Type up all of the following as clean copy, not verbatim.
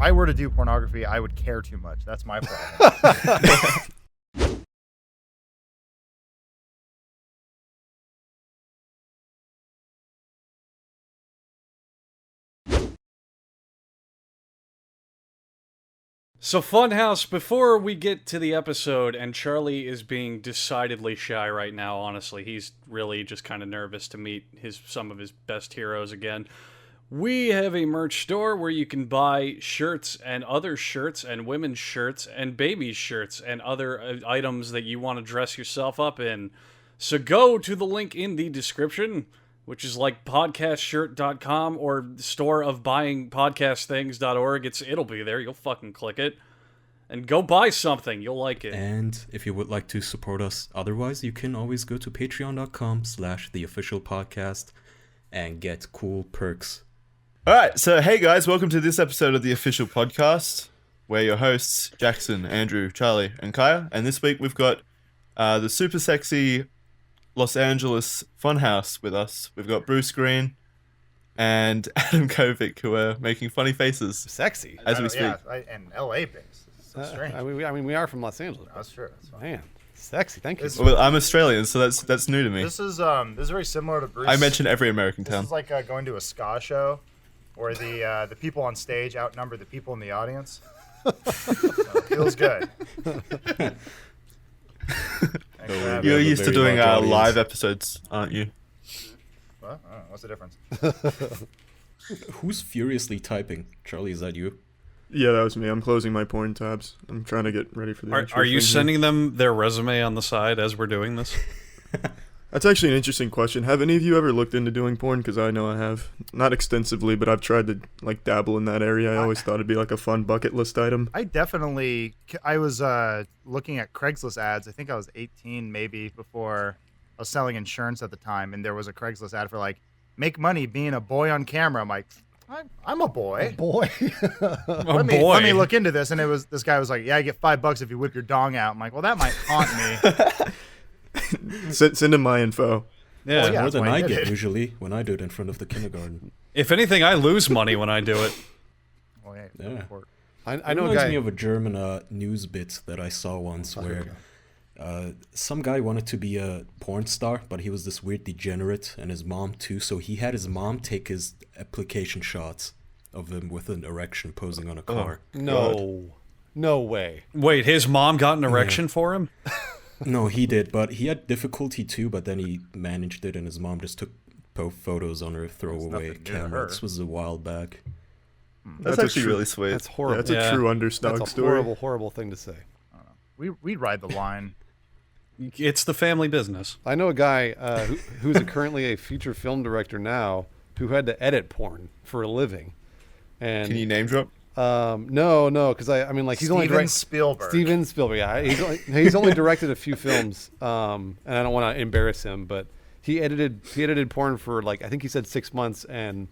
I were to do pornography, I would care too much. That's my problem. So Funhouse, before we get to the episode, and Charlie is being decidedly shy right now, honestly. He's really just kind of nervous to meet some of his best heroes again. We have a merch store where you can buy shirts and other shirts and women's shirts and babies' shirts and other items that you want to dress yourself up in. So go to the link in the description, which is like podcastshirt.com or storeofbuyingpodcastthings.org. It'll be there. You'll fucking click it. And go buy something. You'll like it. And if you would like to support us otherwise, you can always go to patreon.com/theofficialpodcast and get cool perks. All right, so hey guys, welcome to this episode of The Official Podcast. We're your hosts, Jackson, Andrew, Charlie, and Kaya. And this week we've got the super sexy Los Angeles Funhouse with us. We've got Bruce Green and Adam Kovic, who are making funny faces Sexy. as we speak. Yeah, and LA based. It's so strange. I mean, we are from Los Angeles. That's true. That's fine. Man, sexy. Thank you. Well, I'm Australian, so that's new to me. This is very similar to Bruce. I mention every American This town. is like going to a ska show, where the people on stage outnumber the people in the audience. So it feels good. You're used to very doing large audience. live episodes, aren't you? What? I don't know. What's the difference? Who's furiously typing? Charlie, is that you? Yeah, that was me. I'm closing my porn tabs. I'm trying to get ready for the intro Are you thing here. sending them their resume on the side as we're doing this? That's actually an interesting question. Have any of you ever looked into doing porn? Because I know I have. Not extensively, but I've tried to dabble in that area. I always thought it'd be like a fun bucket list item. I was looking at Craigslist ads. I think I was 18 maybe before I was selling insurance at the time, and there was a Craigslist ad for make money being a boy on camera. I'm like, I'm a boy. Boy. Let me look into this. And this guy was like, yeah, I get $5 if you whip your dong out. I'm like, well, that might haunt me. Send him my info. Yeah. Well, yeah. More that's than why I I did get it. usually when I do it in front of the kindergarten. If anything, I lose money when I do it. Well, hey, Yeah. report. I It know a reminds guy. me of a German news bit that I saw once where some guy wanted to be a porn star, but he was this weird degenerate, and his mom too, so he had his mom take his application shots of him with an erection posing on a car. No way. Wait, his mom got an erection for him? No, he did, but he had difficulty too, but then he managed it, and his mom just took photos on her throwaway nothing new to camera. her. This was a while back. That's That's a actually true- really sweet. That's Yeah, horrible. that's Yeah. a true That's underdog a story. horrible, horrible thing to say. We'd ride the line. It's the family business. I know a guy who's currently a feature film director now who had to edit porn for a living. And Can you name drop? no, because I mean, like he's only Steven Spielberg. Steven Spielberg. Yeah, he's only directed a few films. And I don't want to embarrass him, but he edited porn for I think he said 6 months, and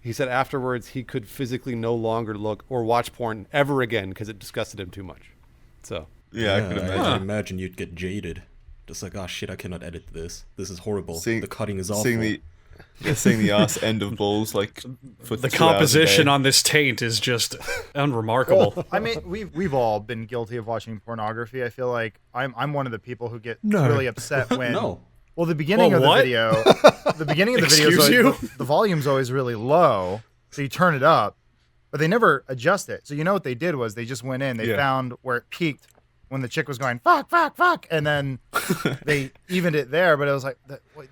he said afterwards he could physically no longer look or watch porn ever again because it disgusted him too much. So Yeah, I could imagine. I imagine you'd get jaded. Just like, oh shit, I cannot edit this. This is horrible. The cutting is awful. Seeing the ass end of balls for The 2 hours a composition day. on this taint is just unremarkable. I mean, we've all been guilty of watching pornography. I feel like I'm one of the people who get really upset when. No. Well, the beginning Well, of what? the video, Excuse is you? always, the volume's always really low, so you turn it up, but they never adjust it. So you know what they did was they just went in, they found where it peaked when the chick was going fuck, and then they evened it there. But it was like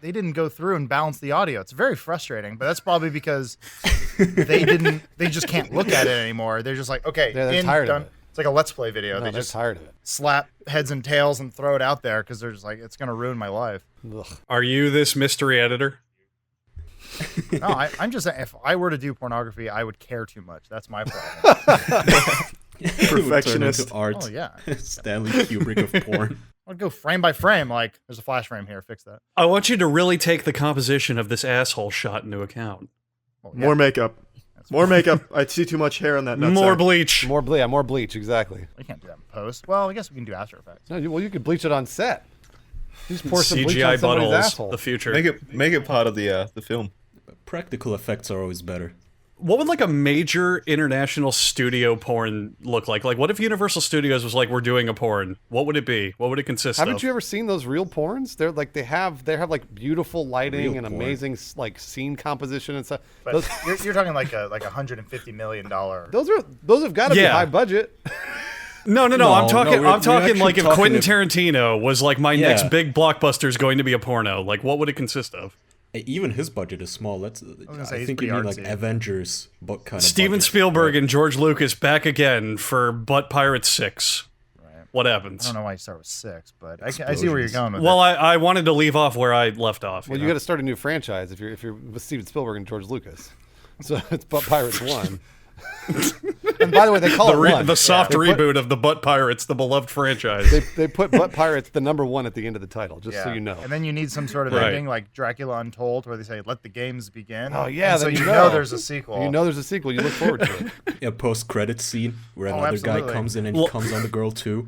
they didn't go through and balance the audio. It's very frustrating, but that's probably because they just can't look at it anymore. They're just like, okay, they're tired done. of it. It's like a Let's Play video. No, They they're just tired of it. slap heads and tails and throw it out there because they're just like, it's gonna ruin my life. Ugh. Are you this mystery editor? No, I'm just saying, if I were to do pornography, I would care too much. That's my problem. Perfectionist. Art. Oh yeah, Stanley Kubrick of porn. I'd go frame by frame. Like, there's a flash frame here. Fix that. I want you to really take the composition of this asshole shot into account. Well, yeah, More makeup. More makeup. I see too much hair on that nutsack. More bleach. More bleach, exactly. we can't do that in post. Well, I guess we can do After Effects. No, you could bleach it on set. You just pour some bleach CGI on somebody's buttholes. asshole. The future. Make it part of the film. Practical effects are always better. what would like a major international studio porn look like? Like, what if Universal Studios was like, we're doing a porn? What would it be? What would it consist of? Haven't you ever seen those real porns? They're like they have like beautiful lighting Real and porn. amazing like scene composition and stuff. But Those, you're talking like $150 million. those have got to be Yeah. high budget. No. No, I'm talking. we're I'm talking actually like if talking Quentin if- Tarantino was like, my Yeah. next big blockbuster is going to be a porno. Like, what would it consist of? Even his budget is small. Let's. gonna say I he's think you pretty mean like artsy. Avengers, but kind of. Steven budget. Spielberg and George Lucas back again for Butt Pirates 6. Right. What I happens? don't know why you start with 6, but I see where you're Explosions. going with Well, it. I wanted to leave off where I left off. Well, you got to start a new franchise if you're with Steven Spielberg and George Lucas. So it's Butt Pirates 1. And by the way, they call it one. the soft They put- reboot of the Butt Pirates, the beloved franchise. They put Butt Pirates the number 1 at the end of the title, just so you know. And then you need some sort of Right. ending like Dracula Untold where they say, let the games begin. Oh, yeah, And so then you you know know. there's a sequel. You know there's a sequel. You look forward to it. A post-credit scene where Oh, another guy absolutely. comes in and Well- comes on the girl too.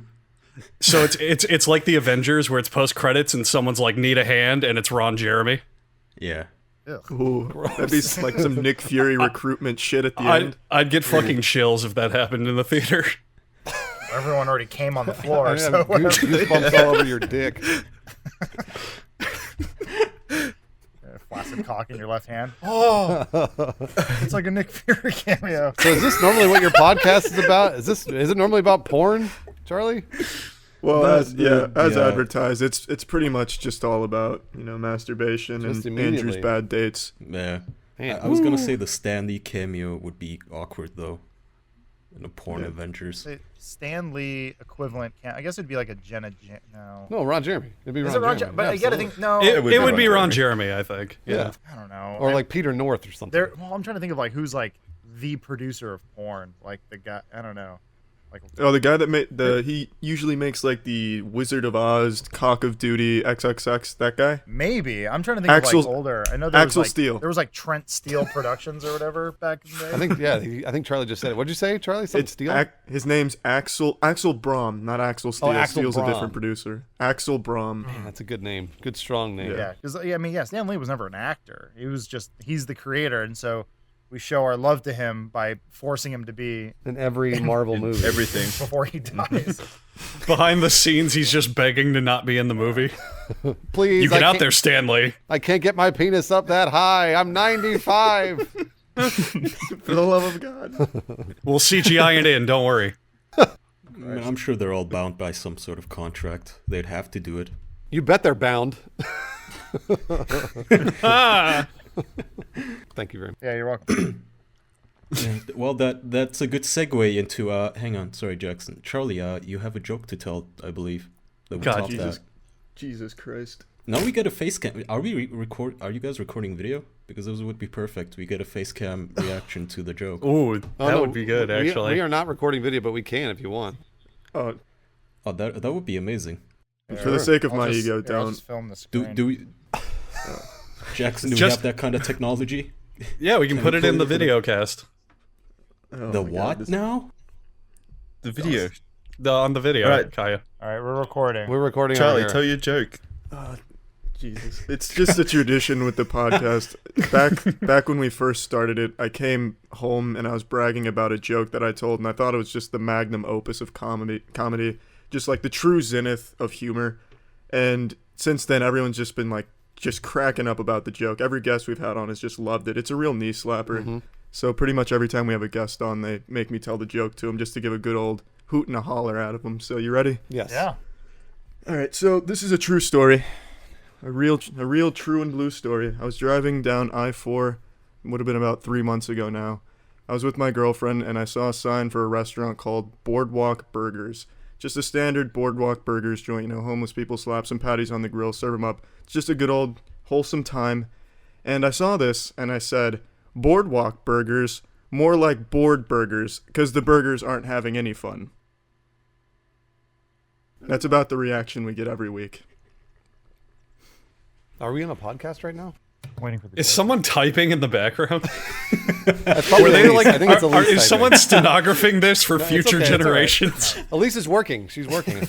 So it's like the Avengers where it's post credits and someone's like, need a hand, and it's Ron Jeremy. Yeah. Ugh. Ooh, that'd be like some Nick Fury recruitment shit at the end. I'd get fucking chills if that happened in the theater. Everyone already came on the floor, I so have goosebumps all over your dick. flaccid cock in your left hand. Oh, it's like a Nick Fury cameo. So is this normally what your podcast is about? Is it normally about porn, Charlie? Well, as yeah. advertised, it's pretty much just all about masturbation Just and immediately. Andrew's bad dates. Yeah. Man. I was gonna say the Stanley cameo would be awkward though. In a porn Avengers. The Stan Lee equivalent. I guess it'd be like a Jenna. No. No, Ron Jeremy. It'd be Is Ron it Ron? Jeremy. But Yeah, I gotta absolutely. think. No. It would would be be Ron Ron Jeremy, I think. Yeah. I don't know. Or like Peter North or something. There. Well, I'm trying to think of like who's like the producer of porn. Like the guy. I don't know. Like. Oh, the guy that made he usually makes like the Wizard of Oz, Cock of Duty, XXX. That guy. Maybe I'm trying to think Axel- of like older. I know there Axel was like, Steele. There was like Trent Steele Productions or whatever back in the day. I think I think Charlie just said it. What'd you say, Charlie? Something Steele? His name's Axel Brom, not Axel Steele. Axel Steele's Brahm. a different producer. Axel Brom. Man, that's a good name. Good strong name. Yeah, because I mean, Stan Lee was never an actor. He's the creator, and so we show our love to him by forcing him to be In every Marvel movie. Everything. before he dies. Behind the scenes, he's just begging to not be in the movie. Please, You get I out can't- there, Stanley. I can't get my penis up that high. I'm 95. For the love of God. We'll CGI it in. Don't worry. I mean, I'm sure they're all bound by some sort of contract. They'd have to do it. You bet they're bound. Ah. Thank you very much. Yeah, you're welcome. Well, that's a good segue into. Hang on, sorry, Jackson. Charlie, you have a joke to tell, I believe. That will God, top that. Jesus Christ. Now we get a face cam. Are we record? Are you guys recording video? Because those would be perfect. We get a face cam reaction to the joke. Ooh, that Oh, no, would be good, we- actually. We are not recording video, but we can if you want. Oh, Oh, that would be amazing. for the sake of I'll my just- ego, I'll don't. just film the Do screen. we? Jackson, do we Just- have that kind of technology? Yeah, we can put it in the video cast. Oh The my God, what this- now? The video. On the video, Right. Kaya. All right, we're recording. We're recording Charlie, over tell here. your joke. Jesus. It's just a tradition with the podcast. Back when we first started it, I came home and I was bragging about a joke that I told, and I thought it was just the magnum opus of comedy, just like the true zenith of humor. And since then, everyone's just been like just cracking up about the joke. Every guest we've had on has just loved it. It's a real knee slapper. So pretty much every time we have a guest on, they make me tell the joke to them just to give a good old hoot and a holler out of them. So you ready? Yes. Yeah. All right, so this is a true story, a real true and blue story. I was driving down I-4, would have been about 3 months ago now. I was with my girlfriend and I saw a sign for a restaurant called Boardwalk Burgers. Just a standard Boardwalk Burgers joint, homeless people slap some patties on the grill, serve them up. It's just a good old wholesome time. And I saw this and I said, Boardwalk Burgers, more like bored burgers, because the burgers aren't having any fun. That's about the reaction we get every week. Are we on a podcast right now? Waiting for the. Is someone typing in the background? That's probably Were they Elise. like? I think it's Elise is typing. someone stenographing this for it's future okay, it's all right. generations? Elise is working. She's working.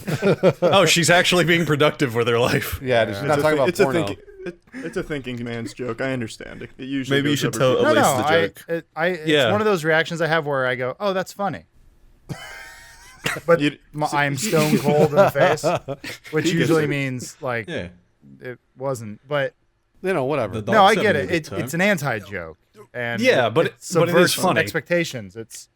Oh, she's actually being productive with her life. Yeah, she's not talking about it's a porno. It's a thinking man's joke. I understand it. It usually Maybe you goes should over tell people's- No, Elise no, the joke. it's Yeah. one of those reactions I have where I go, "Oh, that's funny," but I'm stone cold in the face, which He gets usually it. means like Yeah. it wasn't. But Whatever. The no, dog I said get it it. a good It's time. an anti-joke, and Yeah, but it is subverts funny. expectations. It's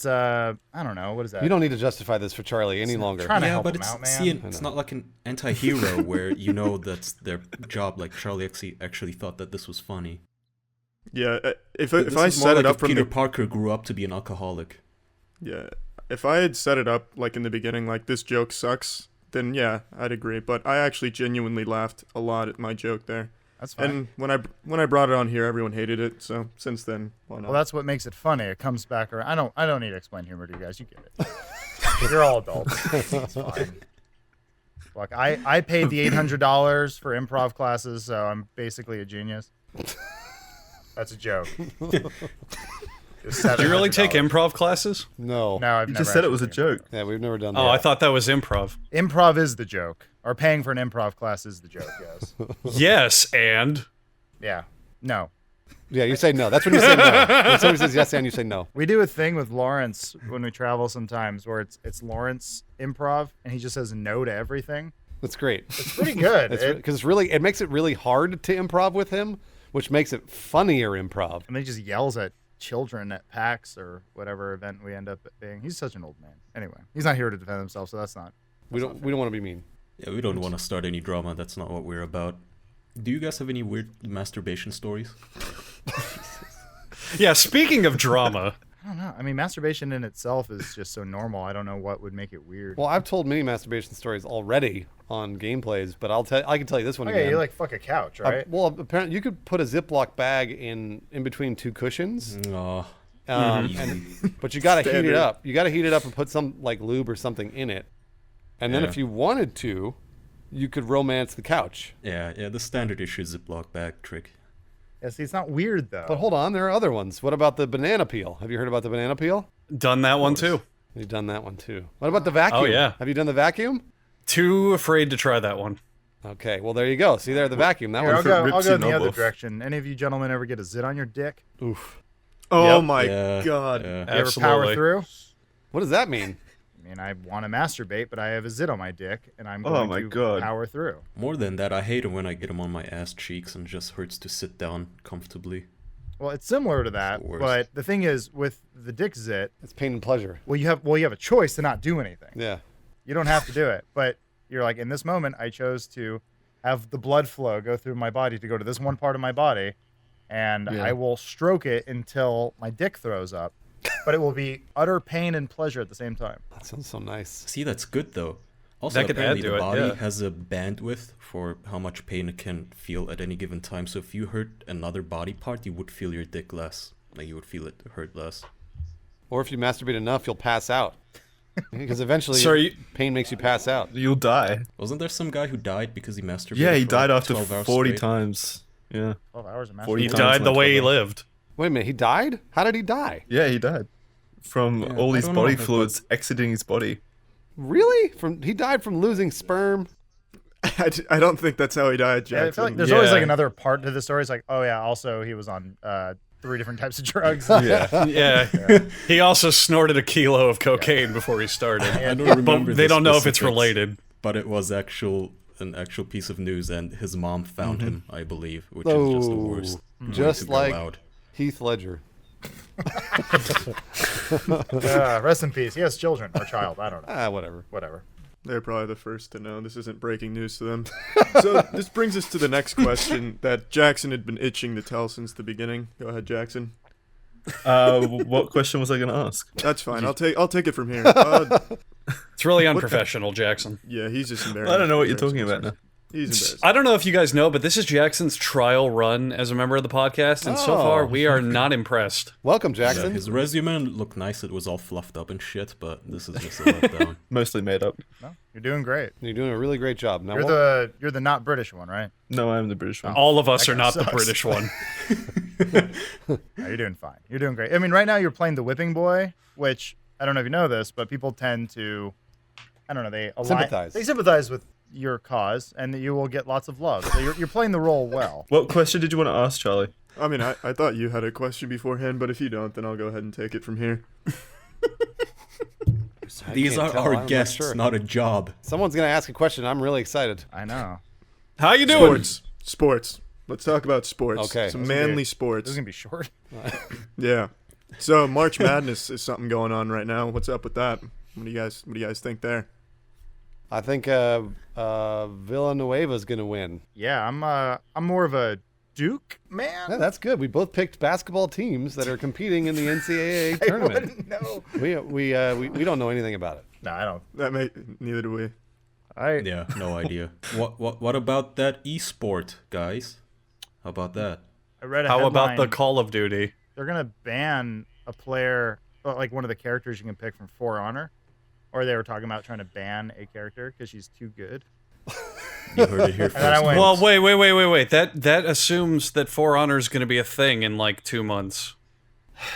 I don't know, what is that? You don't need to justify this for Charlie any longer. trying to Yeah, help but him out, man. see, it's not like an anti-hero where you know that's their job. Like Charlie actually thought that this was funny. Yeah, if This I is more set like it up if from Peter the Parker grew up to be an alcoholic. yeah, if I had set it up like in the beginning, like this joke sucks, then yeah, I'd agree. But I actually genuinely laughed a lot at my joke there. That's fine. And when I brought it on here, everyone hated it. So since then, why not? Well, that's what makes it funny. It comes back around. I don't need to explain humor to you guys. You get it. You're all adults. It's fine. Look, I paid the $800 for improv classes, so I'm basically a genius. That's a joke. Do you really take improv classes? No. No, I've You never just said it was a actually taken joke. Yeah, we've never done that. Oh, I thought that was improv. Improv is the joke. Or paying for an improv class is the joke, yes. Yes, and Yeah. No. Yeah, you say no. That's when you say no. When somebody says yes and you say no. We do a thing with Lawrence when we travel sometimes where it's Lawrence improv and he just says no to everything. That's great. It's pretty good. Because it makes it really hard to improv with him, which makes it funnier improv. And he just yells at children at PAX or whatever event we end up being. He's such an old man. Anyway, he's not here to defend himself, so that's not. We don't want to be mean. Yeah, we don't want to start any drama. That's not what we're about. Do you guys have any weird masturbation stories? yeah. Speaking of drama, I don't know. I mean, masturbation in itself is just so normal. I don't know what would make it weird. Well, I've told many masturbation stories already on gameplays, but I can tell you this one Okay, again. you like fuck a couch, right? Well, apparently you could put a Ziploc bag in between two cushions, Oh, but you got to heat it Standard. up. You got to heat it up and put some like lube or something in it, and then Yeah. if you wanted to, you could romance the couch. yeah, the standard issue Ziploc bag trick. Yeah, see, it's not weird though. But hold on, there are other ones. What about the banana peel? Have you heard about the banana peel? done that one too. You've done that one too. What about the vacuum? Oh, yeah. Have you done the vacuum? Too afraid to try that one. Okay, well there you go. See there, the vacuum. That Here, I'll one's go, rips I'll go your in the knob other off. direction. Any of you gentlemen ever get a zit on your dick? oof. oh Yep. my Yeah, god. yeah. You ever power Absolutely. through? What does that mean? I mean, I want to masturbate, but I have a zit on my dick, and I'm Oh going my to God. power through. More than that, I hate it when I get them on my ass cheeks and it just hurts to sit down comfortably. Well, it's similar to that, the worst. but the thing is, with the dick zit, It's pain and pleasure. you have a choice to not do anything. Yeah. You don't have to do it, but you're like, in this moment, I chose to have the blood flow go through my body to go to this one part of my body, and Yeah. I will stroke it until my dick throws up. But it will be utter pain and pleasure at the same time. That sounds so nice. See, that's good though. Also, That could add apparently to the it, body yeah. has a bandwidth for how much pain it can feel at any given time. So if you hurt another body part, you would feel your dick less. Like you would feel it hurt less. Or if you masturbate enough, you'll pass out. Because eventually So you- pain makes you pass out. You'll die. Wasn't there some guy who died because he masturbated? Yeah, he for died like after 12 hours 40 straight? times. Yeah. 12 hours of 40 He masturbation. times died the my way he 12 hours. lived. Wait a minute, he died? How did he die? Yeah, he died. From Yeah, all I his don't know, body but- fluids exiting his body. Really? He died from losing sperm? I don't think that's how he died, Yeah, I Jackson. feel like there's always Yeah. like another part to the story. It's like, oh yeah, also he was on 3 different types of drugs. Yeah. Yeah. He also snorted a kilo of cocaine before he started. I don't remember. But they the don't know if it's specifics, related. But it was an actual piece of news, and his mom found him, I believe, which is just the worst. way Just to go like out. Heath Ledger. Rest in peace. He has children or child. I don't know. Ah, whatever. Whatever. They're probably the first to know. This isn't breaking news to them. So this brings us to the next question that Jackson had been itching to tell since the beginning. Go ahead, Jackson. What question was I going to ask? That's fine. I'll take it from here. It's really unprofessional, Jackson. Yeah, he's just embarrassed. I don't know what you're talking about now. He's embarrassed. I don't know if you guys know, but this is Jackson's trial run as a member of the podcast, and so Oh. far we are not impressed. Welcome, Yeah, Jackson. his resume looked nice. It was all fluffed up and shit, but this is just a letdown. Mostly made up. No, you're doing great. You're doing a really great job. Now, You're the not British one, right? No, I'm the British one. All of us That are guy not the sucks. British one. No, you're doing fine. You're doing great. I mean, right now you're playing the whipping boy, which I don't know if you know this, but people tend to, I don't know, they align, Sympathize. They sympathize with your cause, and you will get lots of love. So you're playing the role well. What question did you want to ask, Charlie? I mean, I thought you had a question beforehand, but if you don't, then I'll go ahead and take it from here. These are our guests, not a job. Someone's gonna ask a question. I'm really excited. I know. How you doing? Sports. Let's talk about sports. Okay. Some manly sports. This is gonna be short. Yeah. So March Madness is something going on right now. What's up with that? What do you guys think there? I think Villanueva's gonna win. Yeah, I'm more of a Duke man. Yeah, that's good. We both picked basketball teams that are competing in the NCAA I tournament. wouldn't know. We don't know anything about it. No, I don't. Neither do we. Yeah, no idea. What about that esport, guys? How about that? I read a How about headline. the Call of Duty? They're gonna ban a player, like one of the characters you can pick from For Honor, or they were talking about trying to ban a character because she's too good. You heard it here And then I first. went, Well, wait. That assumes that For Honor is going to be a thing in like 2 months.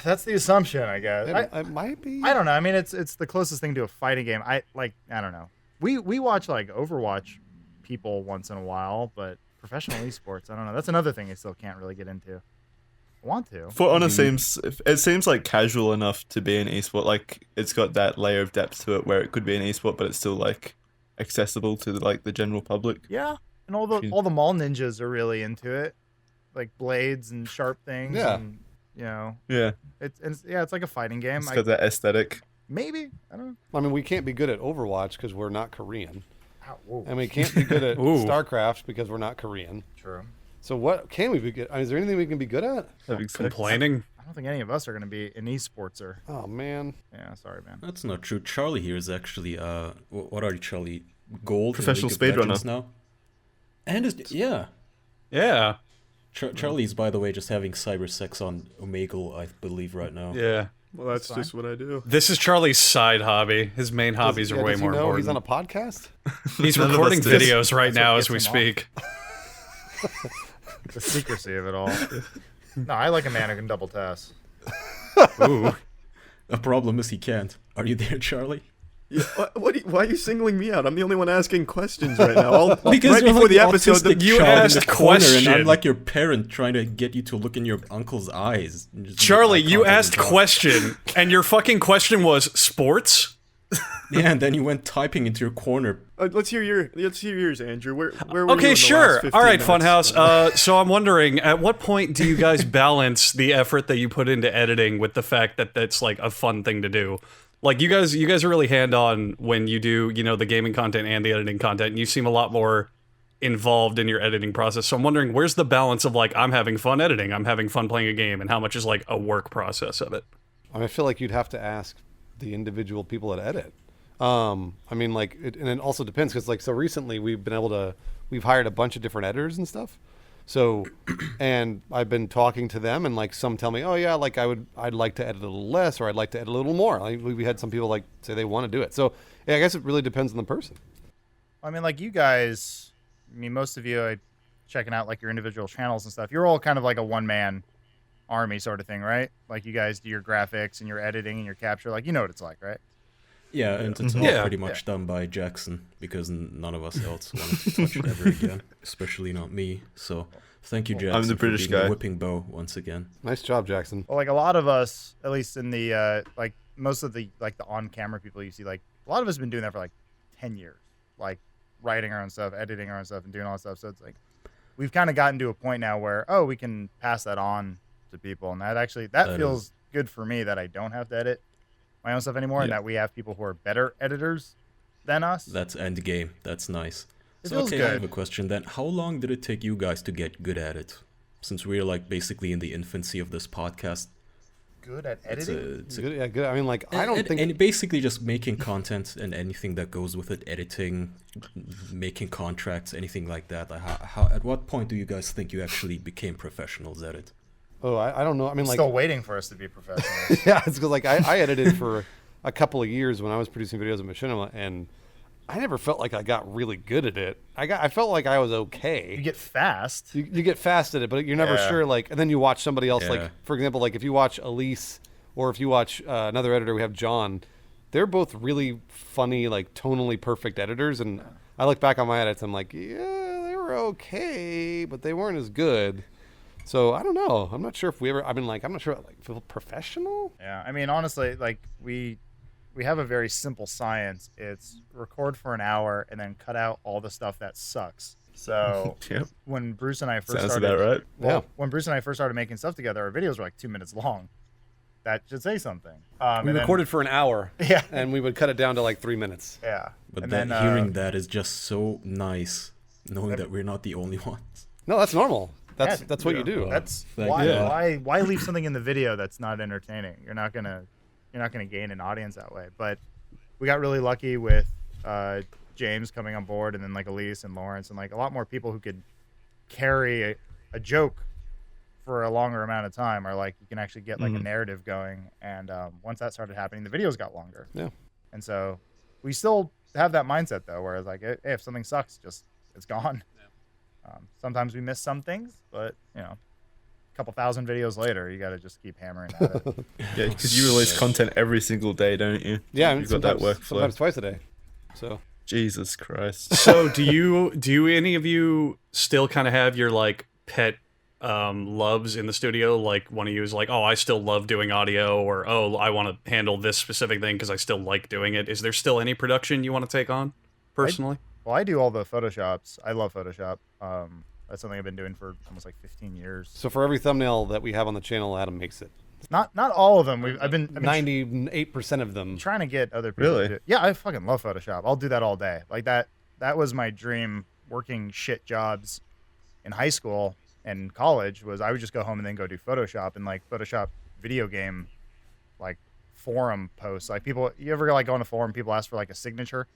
that's the assumption, I guess. It might be. I don't know. I mean, it's the closest thing to a fighting game. I don't know. We watch like Overwatch people once in a while, but professional esports, I don't know. That's another thing I still can't really get into. I want to. For Honor seems like casual enough to be an esport. Like it's got that layer of depth to it where it could be an esport, but it's still like accessible to the general public. Yeah, and all the mall ninjas are really into it, like blades and sharp things. Yeah. And, you know, Yeah, it's like a fighting game. it's got that aesthetic. Maybe I don't know. I mean, we can't be good at Overwatch because we're not Korean, Ow, whoa. and we can't be good at Ooh. StarCraft because we're not Korean. True. So what can we be good? Is there anything we can be good at? That'd be sick. Complaining? I don't think any of us are going to be an esportser. Oh man, Yeah, sorry, man. That's not true. Charlie here is actually what are you, Charlie? Gold in Professional League of Legends speedrunner. now. And yeah. Yeah. Charlie's, by the way, just having cyber sex on Omegle, I believe, right now. Yeah. Well, that's just what I do. This is Charlie's side hobby. His main hobbies are way does he more know important. he's on a podcast? He's None of recording us did. videos right That's what now gets as we him off. speak. The secrecy of it all. No, I like a man who can double task. Ooh. The problem is he can't. Are you there, Charlie? Yeah, why are you singling me out? I'm the only one asking questions right now. Because right you're before like the episode, autistic you child in asked the corner, and question. I'm like your parent trying to get you to look in your uncle's eyes. and just Charlie, make eye you contact asked and talk. question, and your fucking question was sports? Yeah, and then you went typing into your corner. let's hear yours, Andrew. Where were you in Okay, the sure. last 15 All right, minutes? Funhouse. So I'm wondering, at what point do you guys balance the effort that you put into editing with the fact that that's like a fun thing to do? Like you guys are really hand-on when you do, the gaming content and the editing content. And you seem a lot more involved in your editing process. So I'm wondering, where's the balance of like, I'm having fun editing, I'm having fun playing a game, and how much is like a work process of it? I feel like you'd have to ask the individual people that edit. I mean, like, and it also depends because, like, so recently we've hired a bunch of different editors and stuff. So, and I've been talking to them, and like some tell me, oh yeah, like I'd like to edit a little less, or I'd like to edit a little more. Like, we had some people like say they want to do it. So, yeah, I guess it really depends on the person. I mean, like you guys, most of you checking out like your individual channels and stuff. You're all kind of like a one-man army sort of thing, right? Like you guys do your graphics and your editing and your capture. Like, you know what it's like, right? Yeah, and it's all Yeah. pretty much done by Jackson because none of us else wanted to touch it ever again, especially not me. So thank you, Jackson. I'm the British for being guy. a whipping bow once again. Nice job, Jackson. Well, like a lot of us, at least in the like most of the like the on-camera people you see, like a lot of us have been doing that for like 10 years, like writing our own stuff, editing our own stuff, and doing all that stuff. So it's like we've kind of gotten to a point now where we can pass that on to people, and that feels good for me that I don't have to edit my own stuff anymore, and Yeah. that we have people who are better editors than us. That's end game. That's nice. It So feels okay, I good. have a question then. How long did it take you guys to get good at it? Since we're like basically in the infancy of this podcast. Good at It's editing. it's Good, yeah, good. I mean, like, I don't think. and basically just making content and anything that goes with it, editing, making contracts, anything like that. Like how at what point do you guys think you actually became professionals at it? Oh, I don't know. I mean, like, Still waiting for us to be professionals. yeah, it's because like I edited for a couple of years when I was producing videos at Machinima, and I never felt like I got really good at it. I felt like I was okay. You get fast. You get fast at it, but you're never Yeah. sure. Like, and then you watch somebody else. Yeah. Like, for example, like if you watch Elise or if you watch another editor, we have John. They're both really funny, like tonally perfect editors, and I look back on my edits. I'm like, yeah, they were okay, but they weren't as good. So I don't know. I'm not sure if we ever. I mean, like, I'm not sure. Like, feel professional. Yeah, I mean, honestly, like we have a very simple science. It's record for an hour and then cut out all the stuff that sucks. So Yep. when Bruce and I first Sounds started, about right. well, Yeah. when Bruce and I first started making stuff together, our videos were like 2 minutes long. That should say something. We And then- recorded for an hour. Yeah. And we would cut it down to like 3 minutes. yeah, But and that, then, hearing that is just so nice, knowing that we're not the only ones. No, that's normal. That's Yeah, that's what you do. That's Like, why, yeah. why leave something in the video that's not entertaining? You're not gonna gain an audience that way. But we got really lucky with James coming on board, and then like Elise and Lawrence, and like a lot more people who could carry a joke for a longer amount of time, or like you can actually get like a narrative going. And once that started happening, the videos got longer. Yeah. And so we still have that mindset though, where it's like, hey, if something sucks, just it's gone. Sometimes we miss some things, but you know, a couple thousand videos later, you got to just keep hammering at it. Yeah, because you release content every single day, don't you? Yeah, and You've got that sometimes, workflow. sometimes twice a day. So Jesus Christ. So do you any of you still kind of have your like pet loves in the studio? Like one of you is like, oh, I still love doing audio, or oh, I want to handle this specific thing because I still like doing it. Is there still any production you want to take on personally? Well, I do all the Photoshops. I love Photoshop. That's something I've been doing for almost like 15 years. so for every thumbnail that we have on the channel, Adam makes it. Not all of them. I've been 98% of them. trying to get other people. Really? To do it. Yeah, I fucking love Photoshop. I'll do that all day. Like that was my dream. Working shit jobs in high school and college was I would just go home and then go do Photoshop and like Photoshop video game like forum posts. Like people, you ever like go on a forum? People ask for like a signature.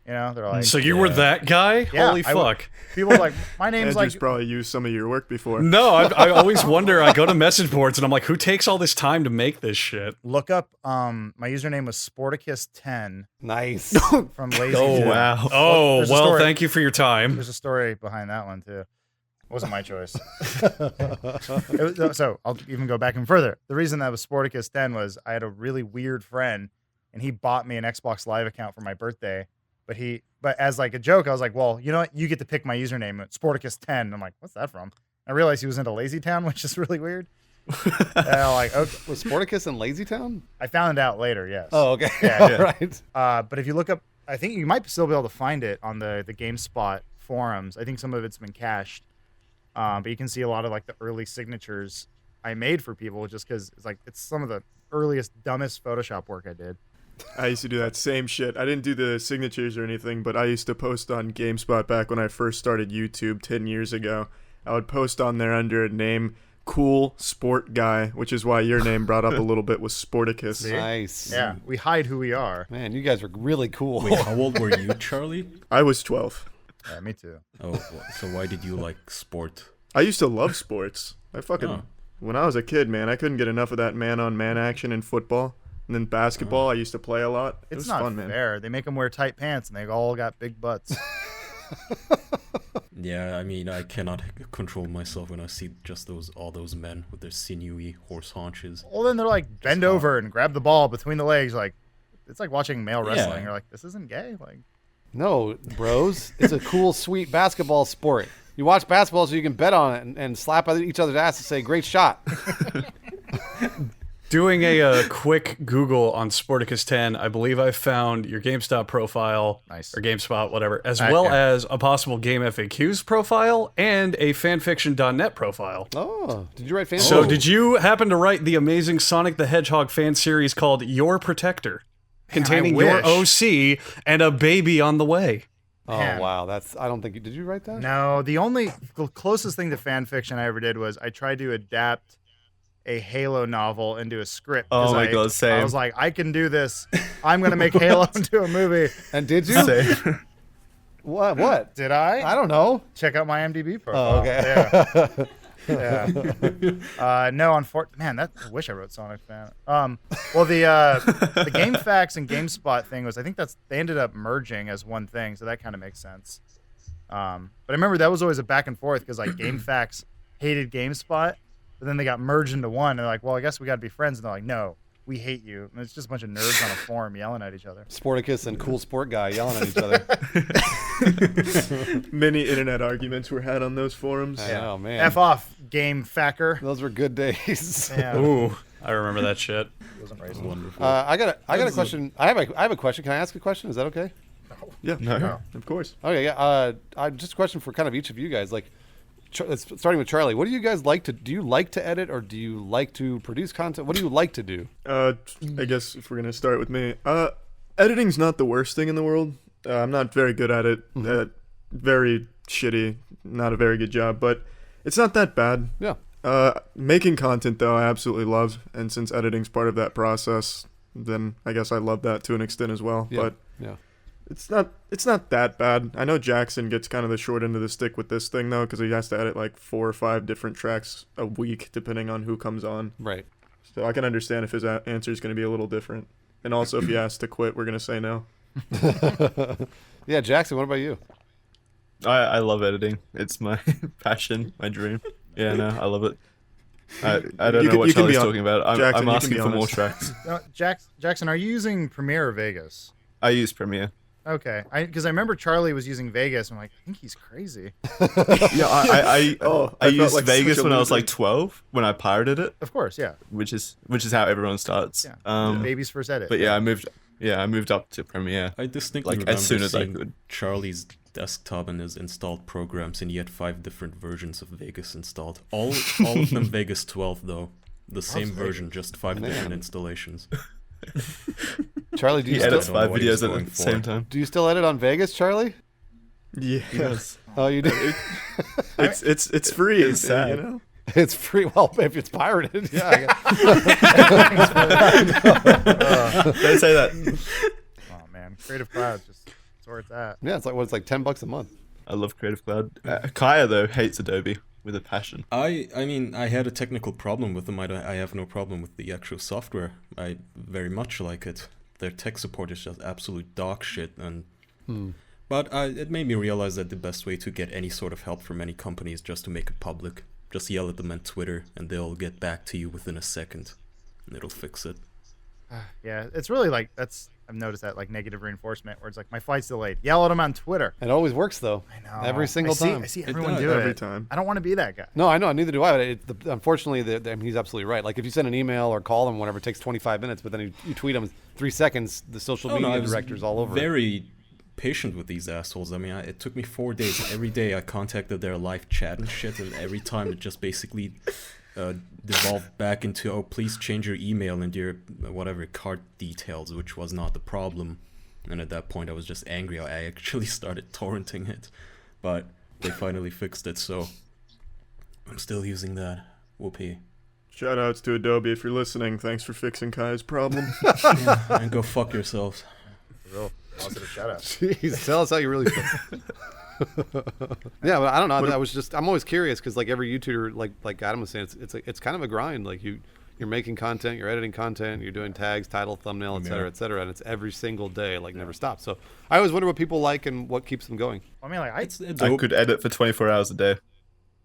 You know, they're like, So you were that guy? Yeah, Holy I w- fuck. people are like, my name's Andrew's like, probably used some of your work before. No, I always wonder. I go to message boards and I'm like, who takes all this time to make this shit? look up. My username was Sporticus10 Nice. from Lazy. Oh, Town. wow. Oh, there's a well, story. thank you for your time. There's a story behind that one too. It wasn't my choice. So I'll even go back even further. The reason that was Sporticus 10 was I had a really weird friend, and he bought me an Xbox Live account for my birthday. But as like a joke, I was like, well, you know what? You get to pick my username, Sporticus 10. I'm like, what's that from? I realized he was into Lazy Town, which is really weird. And I'm like, okay. Was Sporticus in Lazy Town? I found it out later. Yes. Oh, okay. Yeah, All yeah. right. But if you look up, I think you might still be able to find it on the GameSpot forums. I think some of it's been cached. But you can see a lot of like the early signatures I made for people just because it's some of the earliest, dumbest Photoshop work I did. I used to do that same shit. I didn't do the signatures or anything, but I used to post on GameSpot back when I first started YouTube 10 years ago. I would post on there under a name, Cool Sport Guy, which is why your name brought up a little bit was Sporticus. Nice. Yeah, we hide who we are. Man, you guys are really cool. Wait, how old were you, Charlie? I was 12. Yeah, me too. Oh, so why did you like sport? I used to love sports. Oh. When I was a kid, man, I couldn't get enough of that man-on-man action in football. And then basketball, I used to play a lot. It It's was not fun, man. fair. They make them wear tight pants, and they all got big butts. Yeah, I mean, I cannot control myself when I see just all those men with their sinewy horse haunches. Well, then they're like bend over and grab the ball between the legs. Like it's like watching male wrestling. Yeah. You're like, this isn't gay. Like No, bros. It's a cool, sweet basketball sport. You watch basketball so you can bet on it and slap each other's ass and say, great shot. Doing a quick Google on Sporticus 10, I believe I found your GameStop profile, Nice. or GameSpot, whatever, as well yeah. as a possible Game FAQs profile and a fanfiction.net profile. Oh, did you write fan? So did you happen to write the amazing Sonic the Hedgehog fan series called Your Protector, containing your wish. OC and a baby on the way? Oh, Man. wow. I don't think did you write that? no, the closest thing to fan fiction I ever did was I tried to adapt a Halo novel into a script. 'cause Oh my I God, same. I was like, I can do this. I'm gonna make Halo into a movie. And did you? Same. What? Did I? I don't know. Check out my IMDb profile. Oh, okay. Yeah. Yeah. No, unfortunately, man, I wish I wrote Sonic fan. Well, the GameFAQs and GameSpot thing was, I think they ended up merging as one thing, so that kind of makes sense. But I remember that was always a back and forth because like GameFAQs hated GameSpot, but then they got merged into one. And they're like, well, I guess we got to be friends. And they're like, no, "We hate you." And it's just a bunch of nerds on a forum yelling at each other. Sporticus and Cool Sport Guy yelling at each other. Many internet arguments were had on those forums. Oh man, F off, game facker. those were good days. Yeah, Ooh, I remember that shit. wasn't racist. Wonderful. I got a question. I have a question. Can I ask a question? Is that okay? Yeah, No. of course. Okay, yeah. Just a question for kind of each of you guys. Like, starting with Charlie, what do you guys like to? Do you like to edit, or do you like to produce content? What do you like to do? I guess if we're gonna start with me, editing's not the worst thing in the world. I'm not very good at it. Very shitty. Not a very good job, but it's not that bad. Yeah. Making content though, I absolutely love, and since editing's part of that process, then I guess I love that to an extent as well. Yeah. But Yeah. it's not that bad. I know Jackson gets kind of the short end of the stick with this thing though, because he has to edit like 4 or 5 different tracks a week depending on who comes on. Right. So I can understand if his answer is going to be a little different. And also, if he asks to quit, we're going to say no. Yeah, Jackson. What about you? I love editing. It's my passion, my dream. Yeah, no, I love it. I don't know what you can Charlie's be talking about. Jackson, I'm you can asking be for more honest. tracks. Jackson, are you using Premiere or Vegas? I use Premiere. Okay, because I remember Charlie was using Vegas. I'm like, I think he's crazy. Yeah, I Oh, I I felt used like Vegas such a when I was loser. like 12 when I pirated it, Of course, yeah. which is how everyone starts. Yeah. Baby's first edit. But yeah, I moved up to Premiere. I distinctly like, remember as soon as I seeing could. Charlie's desktop and his installed programs, and he had 5 different versions of Vegas installed. All of them Vegas 12 though. The same version, just 5 different installations. Charlie, do you He still edits I don't know 5 what he was videos at going the for. same time. do you still edit on Vegas, Charlie? Yes. Oh, you do. It's free. It's sad. You know? It's free. Well, if it's pirated, yeah. Don't say that. Oh man, Creative Cloud just that's where it's at. Yeah, it's like $10 a month. I love Creative Cloud. Kaya though hates Adobe with a passion. I mean, I had a technical problem with them. I have no problem with the actual software. I very much like it. Their tech support is just absolute dog shit, and but it made me realize that the best way to get any sort of help from any company is just to make it public. Just yell at them on Twitter, and they'll get back to you within a second, and it'll fix it. Yeah, it's really like I've noticed that like negative reinforcement where it's like my flight's delayed. Yell at them on Twitter. It always works though. I know. Every single time. I see everyone does. do Every it. time. I don't want to be that guy. No, I know. Neither do I. But unfortunately, I mean, he's absolutely right. Like if you send an email or call them, whatever, it takes 25 minutes, but then you tweet them 3 seconds. The social Oh, no, media I was directors all over. it. Very patient with these assholes. I mean, it took me 4 days. Every day I contacted their live chat and shit, and every time it just basically devolved back into, oh, please change your email and your whatever card details, which was not the problem. And at that point, I was just angry. I actually started torrenting it, but they finally fixed it, so I'm still using that. Whoopee. Shout outs to Adobe if you're listening. Thanks for fixing Kai's problem. And go fuck yourselves. Real positive shout out. Jeez, tell us how you really feel. Yeah, but I don't know. I'm always curious because like every YouTuber, like Adam was saying, it's kind of a grind. Like you're making content, you're editing content, you're doing tags, title, thumbnail, et cetera, and it's every single day, like never stops. So I always wonder what people like and what keeps them going. I mean, like It's I could edit for 24 hours a day.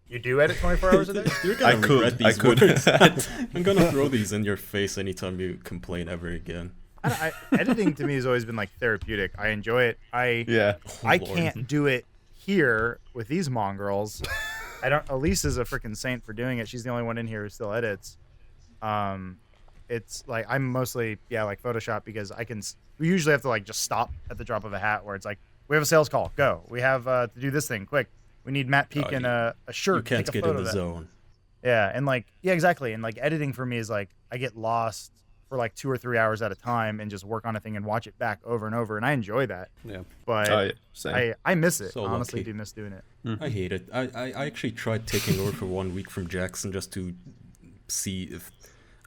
you do edit 24 hours a day. You're gonna I could, regret these I could. words. I'm gonna throw these in your face anytime you complain ever again. Editing to me has always been like therapeutic. I enjoy it. Yeah. I Lord. can't do it here with these mongrels. I don't. Elise is a freaking saint for doing it. She's the only one in here who still edits. It's like I'm mostly like Photoshop because we usually have to like just stop at the drop of a hat where it's like we have a sales call, go. We have to do this thing quick. We need Matt Peak in a shirt. You can't take a get in photo the of that. zone. Yeah, and exactly. And like editing for me is like I get lost for like 2 or 3 hours at a time and just work on a thing and watch it back over and over, and I enjoy that. Yeah. But Oh, yeah. Same. I miss it. So Honestly, lucky. do miss doing it. I hate it. I actually tried taking over for 1 week from Jackson just to see if,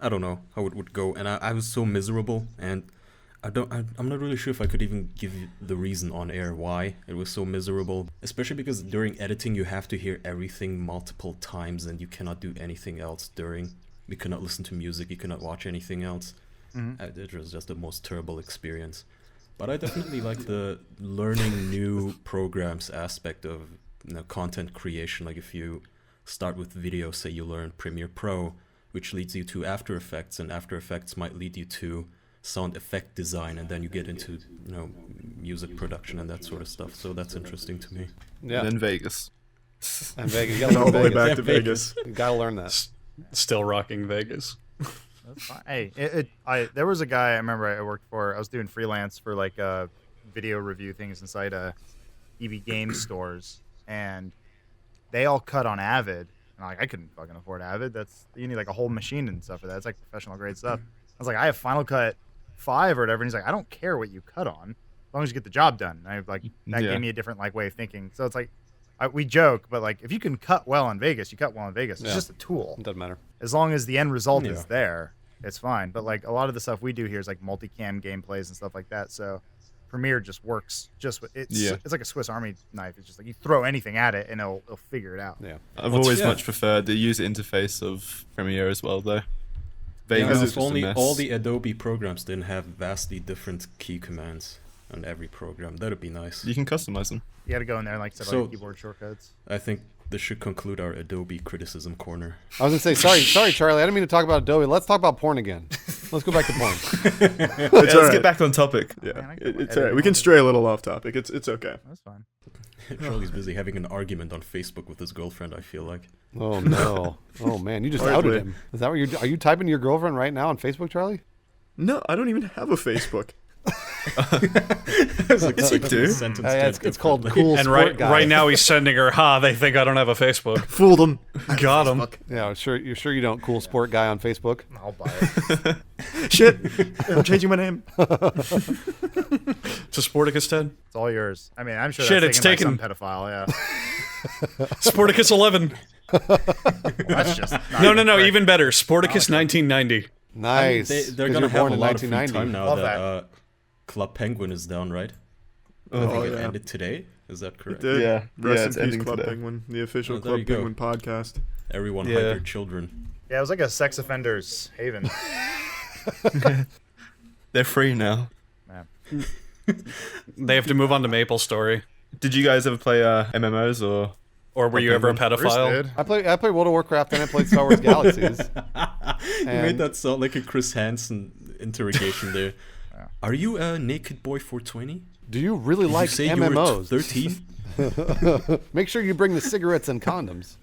I don't know, how it would go. And I was so miserable, and I'm not really sure if I could even give you the reason on air why it was so miserable. Especially because during editing you have to hear everything multiple times and you cannot do anything else during. You cannot listen to music, you cannot watch anything else. It was just the most terrible experience. But I definitely like the learning new programs aspect of content creation. Like if you start with video, say you learn Premiere Pro, which leads you to After Effects, and After Effects might lead you to sound effect design, and then you get into music production and that sort of stuff. So that's interesting to me. Yeah. And then Vegas. And Vegas. You gotta All learn the way Vegas. back to Vegas. You gotta learn that. Still rocking Vegas. That's fine. Hey, there was a guy I remember I worked for. I was doing freelance for like video review things inside EV game stores, and they all cut on Avid. And I couldn't fucking afford Avid. You need like a whole machine and stuff for that. It's like professional grade stuff. I was like, I have Final Cut 5 or whatever. And he's like, I don't care what you cut on, as long as you get the job done. And that Yeah. gave me a different way of thinking. So it's like we joke, but like if you can cut well in Vegas, you cut well in Vegas. It's Yeah. just a tool. It doesn't matter. As long as the end result Yeah. is there, it's fine. But like a lot of the stuff we do here is like multicam gameplays and stuff like that. So Premiere just works it's like a Swiss Army knife. It's just like you throw anything at it and it'll figure it out. Yeah. I've always much preferred the user interface of Premiere as well, though. Vegas is if just a only mess. all the Adobe programs didn't have vastly different key commands on every program. That'd be nice. You can customize them. You got to go in there and like set So- all your keyboard shortcuts. I think this should conclude our Adobe criticism corner. I was gonna say sorry, Charlie. I didn't mean to talk about Adobe. Let's talk about porn again. Let's go back to porn. It's Let's all right. get back on topic. Yeah, Man, I can it's edit all right. We all can this. stray a little off topic. It's okay. That's fine. Charlie's busy having an argument on Facebook with his girlfriend, I feel like. Oh no. Oh man, you just Hardly. outed him. Is that what are you typing to your girlfriend right now on Facebook, Charlie? No, I don't even have a Facebook. Yes, you do. It's called Cool And Sport Guy. right now he's sending her, they think I don't have a Facebook. Fooled them. Got him. Yeah, you're sure you don't Cool Sport Guy on Facebook? I'll buy it. Shit. I'm changing my name. To Sporticus 10. It's all yours. I mean, I'm sure Shit, that's it's taken by taken. some pedophile. Yeah. Sporticus 11. That's just not No, correct. even better. Sporticus 1990. Nice. They're 'cause gonna you're have born a in lot of free 1990. time now Love that that. Club Penguin is down, right? I Oh, think it yeah. ended today. Is that correct? Did. Yeah. Rest Yeah, it's in peace, ending Club today. Penguin, the official Oh, there Club you go. Penguin podcast. Everyone Yeah. hide their children. Yeah, it was like a sex offenders haven. They're free now. Man. They have to move on to Maple Story. Did you guys ever play MMOs or? Or were you ever a Bruce pedophile? did. I played World of Warcraft and I played Star Wars Galaxies. You made And- that sound like a Chris Hansen interrogation there. Yeah. Are you a naked boy 420? Do you really Did like you say MMOs? you were 13? Make sure you bring the cigarettes and condoms.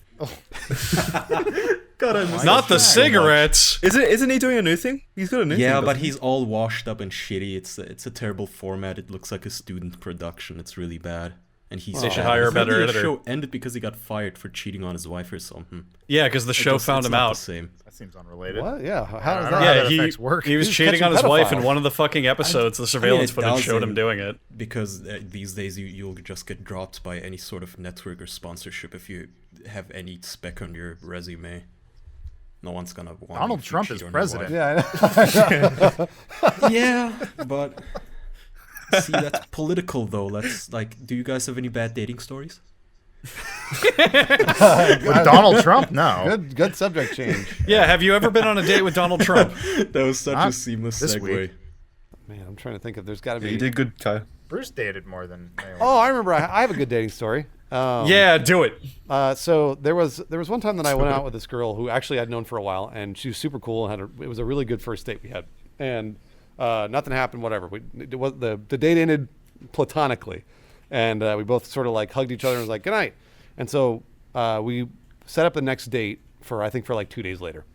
God, I miss Not that the so much. cigarettes. Isn't he doing a new thing? He's got a new thing. Yeah, doesn't but he? he's all washed up and shitty. It's a terrible format. It looks like a student production. It's really bad. And he's They should sad. hire a Apparently better the editor. show ended because he got fired for cheating on his wife or something. Yeah, because the show It's found him not out. The same. That seems unrelated. What? Yeah. How I does don't know that? how Yeah, that he affects work. he was He's cheating on catching his wife in pedophiles. one of the fucking episodes. The surveillance it footage showed him doesn't. doing it. Because these days you'll just get dropped by any sort of network or sponsorship if you have any speck on your resume. No one's gonna want Donald you if you Trump cheat is on your president. wife. Yeah. Yeah, but see, that's political though. Let's do you guys have any bad dating stories? With Donald Trump? No. Good subject change. Yeah, have you ever been on a date with Donald Trump? That was such Not a seamless this segue. week. Man, I'm trying to think if there's got to Yeah, be. you did good, Kai. Bruce dated more than anyone. Oh, I remember. I have a good dating story. Yeah, do it. So there was one time that I went out with this girl who actually I'd known for a while, and she was super cool. And it was a really good first date we had, and nothing happened. Whatever. The date ended platonically, and we both sort of like hugged each other and was like good night. And so we set up the next date for like 2 days later,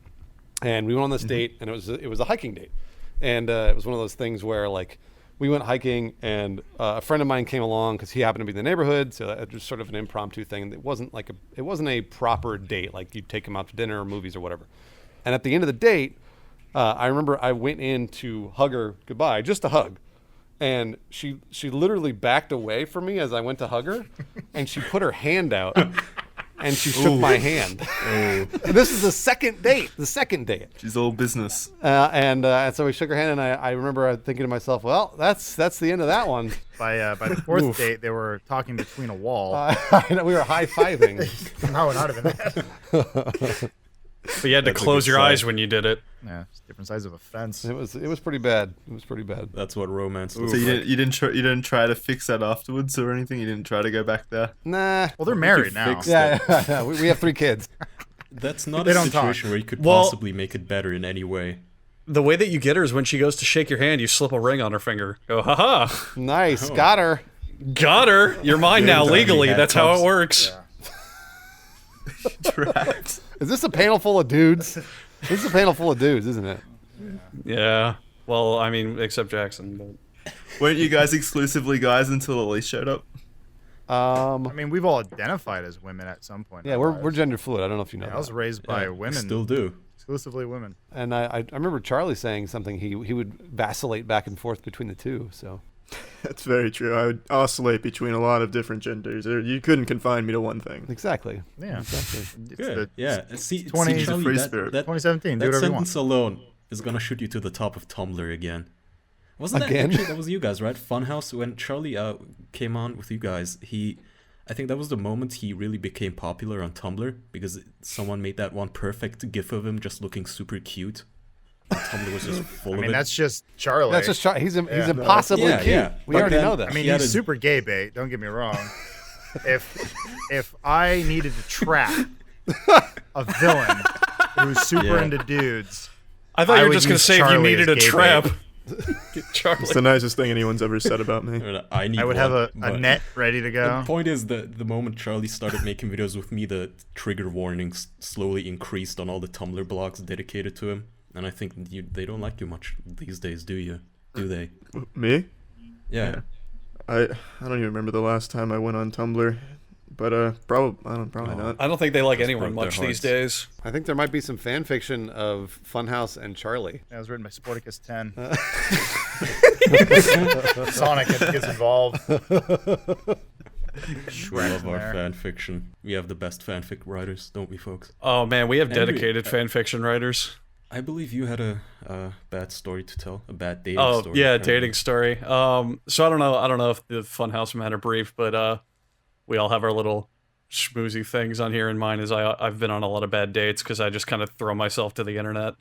and we went on this date, and it was a hiking date, and it was one of those things where like. We went hiking, and a friend of mine came along because he happened to be in the neighborhood. So it was sort of an impromptu thing. It wasn't a proper date, like you'd take him out to dinner or movies or whatever. And at the end of the date, I remember I went in to hug her goodbye, just to hug, and she literally backed away from me as I went to hug her, and she put her hand out. And she shook my hand. And this is the second date. She's all business. And so we shook her hand, and I remember thinking to myself, well, that's the end of that one. By the fourth date, they were talking between a wall. We were high-fiving. No, not even that. But you had to That's a close good your sign. eyes when you did it. Yeah, it's different sides of a fence. It was pretty bad. That's what romance So looks you like. didn't try to fix that afterwards or anything. You didn't try to go back there. Nah. Well, they're married now. fix Yeah, we have 3 kids. That's not They a don't talk. situation where you could Well- possibly make it better in any way. The way that you get her is when she goes to shake your hand, you slip a ring on her finger. Go, haha, Nice, Oh. got her. got her. You're mine now exactly. legally. Had That's how tubs. it works. Trapped. Is this a panel full of dudes? This is a panel full of dudes, isn't it? Yeah. Well, I mean, except Jackson. But... Weren't you guys exclusively guys until Elise showed up? I mean, we've all identified as women at some point. Yeah, in our we're lives. gender fluid. I don't know if you know. I was that. raised by Yeah, women, Still do. exclusively women. And I remember Charlie saying something. He would vacillate back and forth between the two. So That's very true. I would oscillate between a lot of different genders. You couldn't confine me to one thing. exactly. Yeah. Exactly. It's Good. the- Yeah. See, 20 see, Charlie, free that, spirit. that, 2017. Do that whatever you want. sentence alone is gonna shoot you to the top of Tumblr again. Wasn't Again? that actually, that was you guys, right? Funhouse, when Charlie came on with you guys, I think that was the moment he really became popular on Tumblr because someone made that one perfect gif of him just looking super cute. And Tumblr was just full I of mean, it. that's just Charlie. That's just he's Yeah. impossibly Yeah, cute. yeah. We But already then- know that. I mean, He had he's his- super gay bait. Don't get me wrong. if I needed to trap a villain who's super Yeah. into dudes, I thought I you were would just going to use say if you Charlie needed as a gay trap. bait. Get Charlie. It's the nicest thing anyone's ever said about me. I need I would have one, a but- net ready to The go. point is that the moment Charlie started making videos with me, the trigger warnings slowly increased on all the Tumblr blogs dedicated to him. And I think they don't like you much these days, do you? Do they? Me? Yeah. I don't even remember the last time I went on Tumblr, but probably not. I don't think they like Just anyone broke much their these hearts. days. I think there might be some fan fiction of Funhouse and Charlie. That was written by Sporticus 10. Sonic gets involved. We love our there. fan fiction. We have the best fanfic writers, don't we, folks? Oh man, we have Andrew, dedicated fan fiction writers. I believe you had a bad story to tell, a bad dating Oh story. yeah, apparently. dating story. So I don't know if the Funhouse matter brief, but we all have our little schmoozy things on here. And mine is I've been on a lot of bad dates because I just kind of throw myself to the internet.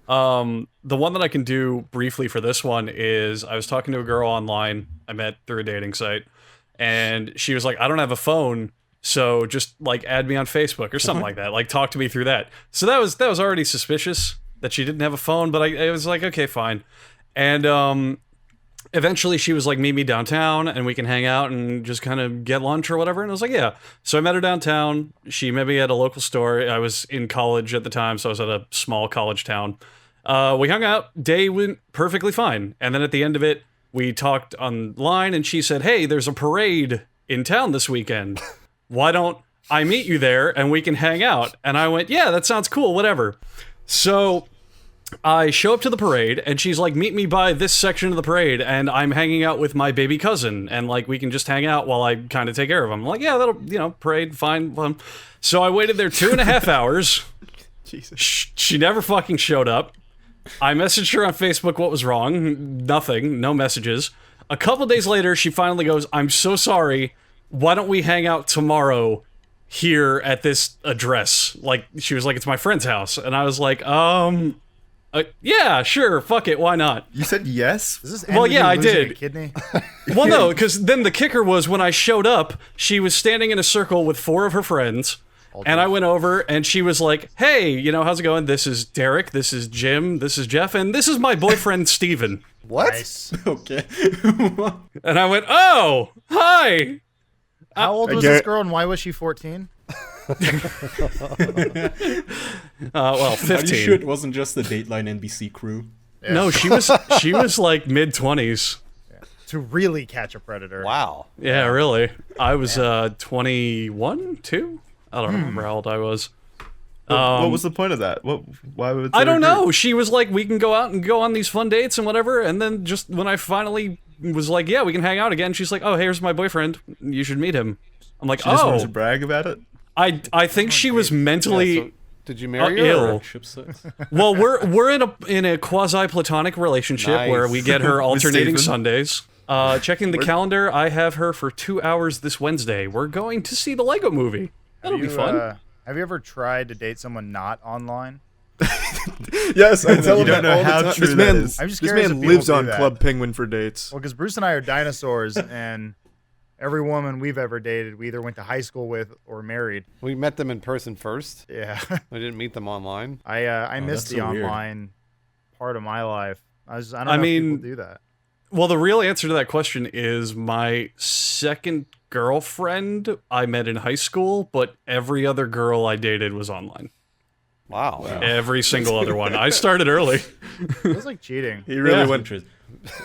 The one that I can do briefly for this one is I was talking to a girl online I met through a dating site, and she was like, I don't have a phone, so just like add me on Facebook or something like that. Like talk to me through that. So that was already suspicious that she didn't have a phone, but I was like, okay, fine. And eventually she was like, meet me downtown and we can hang out and just kind of get lunch or whatever. And I was like, yeah. So I met her downtown. She met me at a local store. I was in college at the time, so I was at a small college town. We hung out. Day went perfectly fine. And then at the end of it, we talked online and she said, hey, there's a parade in town this weekend. Why don't I meet you there and we can hang out? And I went, yeah, that sounds cool, whatever. So I show up to the parade and she's like, meet me by this section of the parade, and I'm hanging out with my baby cousin and like we can just hang out while I kind of take care of him. I'm like, yeah, that'll, parade, fine. So I waited there 2.5 hours. Jesus. She never fucking showed up. I messaged her on Facebook what was wrong. Nothing, no messages. A couple days later, she finally goes, I'm so sorry. Why don't we hang out tomorrow here at this address? Like, she was like, it's my friend's house. And I was like, yeah, sure, fuck it, why not? You said yes? Does this Well, end with yeah, you I losing did. A kidney? Well, no, because then the kicker was when I showed up, she was standing in a circle with 4 of her friends. And I went over and she was like, hey, how's it going? This is Derek, this is Jim, this is Jeff, and this is my boyfriend, Steven. What? Nice. Okay. And I went, oh, hi. How old was Garrett- this girl and why was she 14? Well, Are 15. you sure it wasn't just the Dateline NBC crew? No, she was like mid-20s. To really catch a predator. Wow. Yeah, really. I was 21, 2? I don't remember how old I was. What was the point of that? Why would I don't they agree? know. She was like, we can go out and go on these fun dates and whatever. And then just when I finally was like, yeah, we can hang out again, she's like, oh, here's my boyfriend. You should meet him. I'm like, She just wanted to oh. brag about it? I think she was mentally Yeah, so did you marry her? ill. or- Ship sex? Well, we're in a quasi platonic relationship Nice. where we get her alternating Stephen? Sundays. Checking the calendar, I have her for 2 hours this Wednesday. We're going to see the Lego Movie. That'll be fun. Have you ever tried to date someone not online? Yes, I tell You him don't that know all how the time. true This that man, is. I'm just this curious man if people lives do on that. Club Penguin for dates. Well, because Bruce and I are dinosaurs, and every woman we've ever dated, we either went to high school with or married. We met them in person first. Yeah. We didn't meet them online. I missed that's the so weird. online part of my life. I don't I know mean- if people do that. Well, the real answer to that question is my second girlfriend I met in high school, but every other girl I dated was online. Wow. Every single other one. I started early. It was like cheating. He really Yeah. went.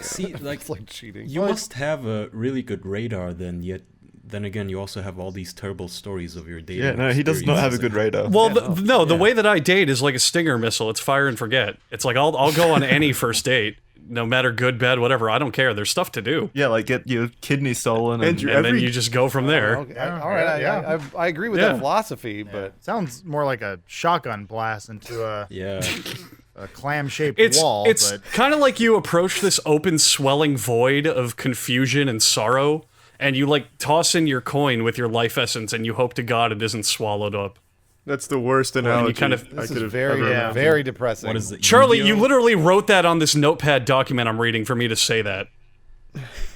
See, like It's like cheating. you must have a really good radar then. Yet then again, you also have all these terrible stories of your dating. Yeah, no, he does not have a experiences. good radar. Well, the way that I date is like a Stinger missile. It's fire and forget. It's like I'll go on any first date, no matter good, bad, whatever. I don't care. There's stuff to do, Yeah, like get your kidney stolen and Andrew, and then every- you just go from there. Okay. Yeah, All right. yeah. I agree with Yeah. that philosophy, but Sounds more like a shotgun blast into Yeah. a clam-shaped It's wall. it's kind of like you approach this open, swelling void of confusion and sorrow, and you like toss in your coin with your life essence, and you hope to God it isn't swallowed up. That's the worst analogy kind of- I this could is have very, ever imagined. very depressing. What is it? Charlie, Yu-Gi-Oh? you literally wrote that on this notepad document I'm reading for me to say that.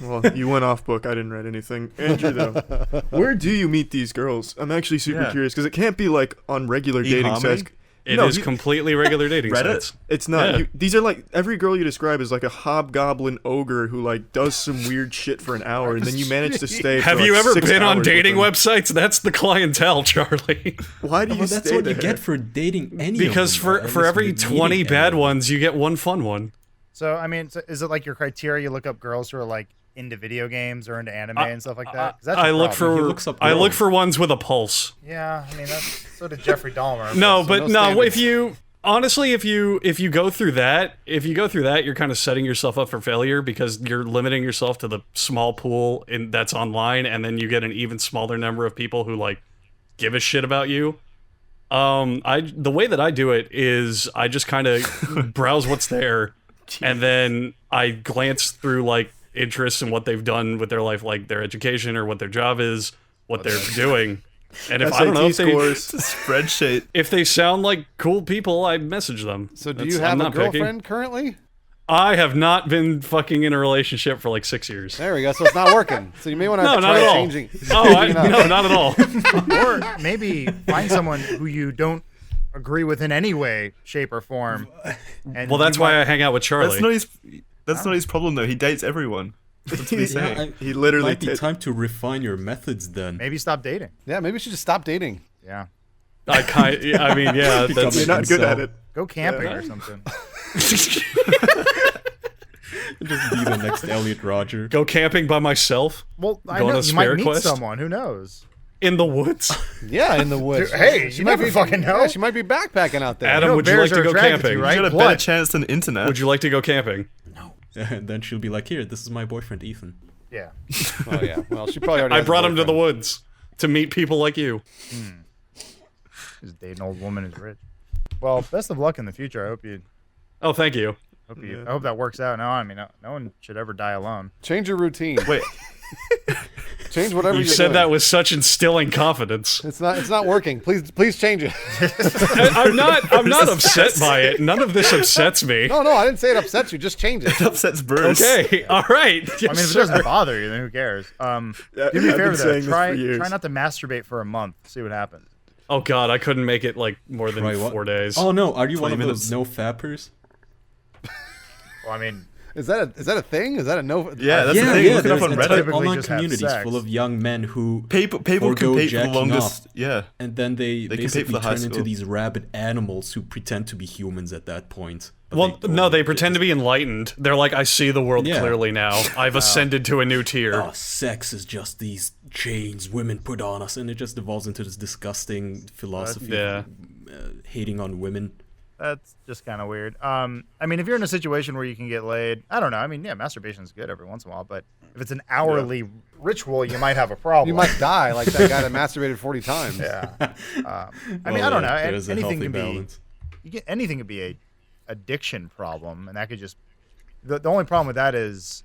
Well, you went off book. I didn't write anything. Andrew, though, where do you meet these girls? I'm actually super Yeah. curious because it can't be like on regular dating eHarmony? sites. It No, is completely regular dating Reddit? sites. It's not. Yeah. These are like every girl you describe is like a hobgoblin ogre who like does some weird shit for an hour, and then you manage to stay. Have for, you like, ever 6 been on hours with dating them. websites? That's the clientele, Charlie. Why do you Well, that's stay what there? you get for dating any. Because of them, for at for least every meeting 20 any bad of them. ones, you get one fun one. So I mean, is it like your criteria? You look up girls who are like into video games or into anime and stuff like that. 'Cause that's your I look problem. He for looks up I look girls. for ones with a pulse. Yeah, I mean that's so did Jeffrey Dahmer. No, So but no no. If standards. you honestly, if you go through that, you're kind of setting yourself up for failure because you're limiting yourself to the small pool that's online, and then you get an even smaller number of people who like give a shit about you. The way that I do it is I just kind of browse what's there, and then I glance through like interests and what they've done with their life, like their education or what their job is, what they're doing. And if I don't know if SAT they scores. spreadsheet. if they sound like cool people, I message them. So do That's- you I'm have a not picky. girlfriend currently? I have not been fucking in a relationship for like 6 years. There we go. So it's not working. So you may want to No, not try at all. changing. Oh, changing up. no, not at all. or maybe find someone who you don't agree with in any way, shape, or form. And Well, that's you why might- I hang out with Charlie. That's not his problem though. He dates everyone. That's what he's saying. Yeah, He literally might be did. time to refine your methods then. maybe stop dating. Yeah, maybe we should just stop dating. Yeah, I mean, yeah, that's You're not good at it. go camping or something. Just be the next Elliot Roger. go camping by myself Well, I Go on know a you might spare meet quest? someone. Who knows? in the woods. Yeah, in the woods. Hey, you never fucking know. Yeah, she might be backpacking out there. Adam, know would you bears like to are go attracted to camping? you, right? You got a Blood. better chance than internet. Would you like to go camping? And then she'll be like, "Here, this is my boyfriend, Ethan." Yeah. Oh yeah. Well, she probably already. I has a brought him to the boyfriend. woods to meet people like you. Just date an old woman who's rich. Well, best of luck in the future. I hope you. Oh, thank you. I hope that works out. No, I mean, no one should ever die alone. Change your routine. Wait, Change whatever You you're said doing. that with such instilling confidence. It's not working. Please change it. I'm not upset by it. None of this upsets me. No, I didn't say it upsets you. Just change it. it upsets Bruce. Okay, all right. I mean, if it doesn't bother you, then who cares? Do me a I've favor been though. saying this Try for years. not to masturbate for a month. See what happens. Oh God, I couldn't make it like more than Right, what? 4 days. Oh no, are you one 20 of minutes. those no fappers? Well, I mean, Is that a thing? Is that a no? Yeah, that's the thing. Look it up there's on entire Reddit. Typically online just have communities sex. full of young men who People forgo compete for the jacking longest. off, Yeah. and then they compete for basically the high turn into school. these rabid animals who pretend to be humans at that point. but Well, go no, on they a pretend to be enlightened. They're like, I see the world Yeah. clearly now. I've ascended to a new tier. Oh, sex is just these chains women put on us, and it just evolves into this disgusting philosophy Yeah. of hating on women. that's just kind of weird. I mean, if you're in a situation where you can get laid, I don't know. I mean, yeah, masturbation is good every once in a while, but if it's an hourly ritual, you might have a problem. You might die like that guy that masturbated 40 times. Yeah. I mean, I don't know. There's a Anything healthy can balance. anything could be a addiction problem, and that could just. The only problem with that is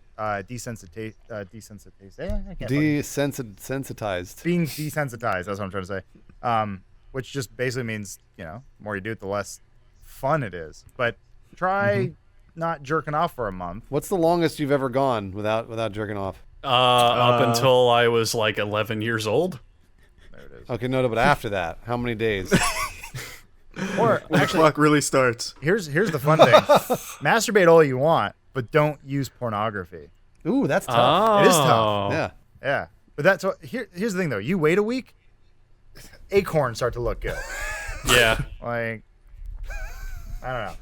desensitization. I can't. Desensitized. Being desensitized. That's what I'm trying to say. Which just basically means the more you do it, the less fun it is. But try not jerking off for a month. What's the longest you've ever gone without jerking off? Up until I was like 11 years old. Okay, no, but after that, how many days? Or When the clock really starts. here's the fun thing: masturbate all you want, but don't use pornography. Ooh, that's tough. Oh. It is tough. Yeah. Yeah, but that's what. Here's the thing though: you wait a week, acorns start to look good. Yeah. Like, I don't know.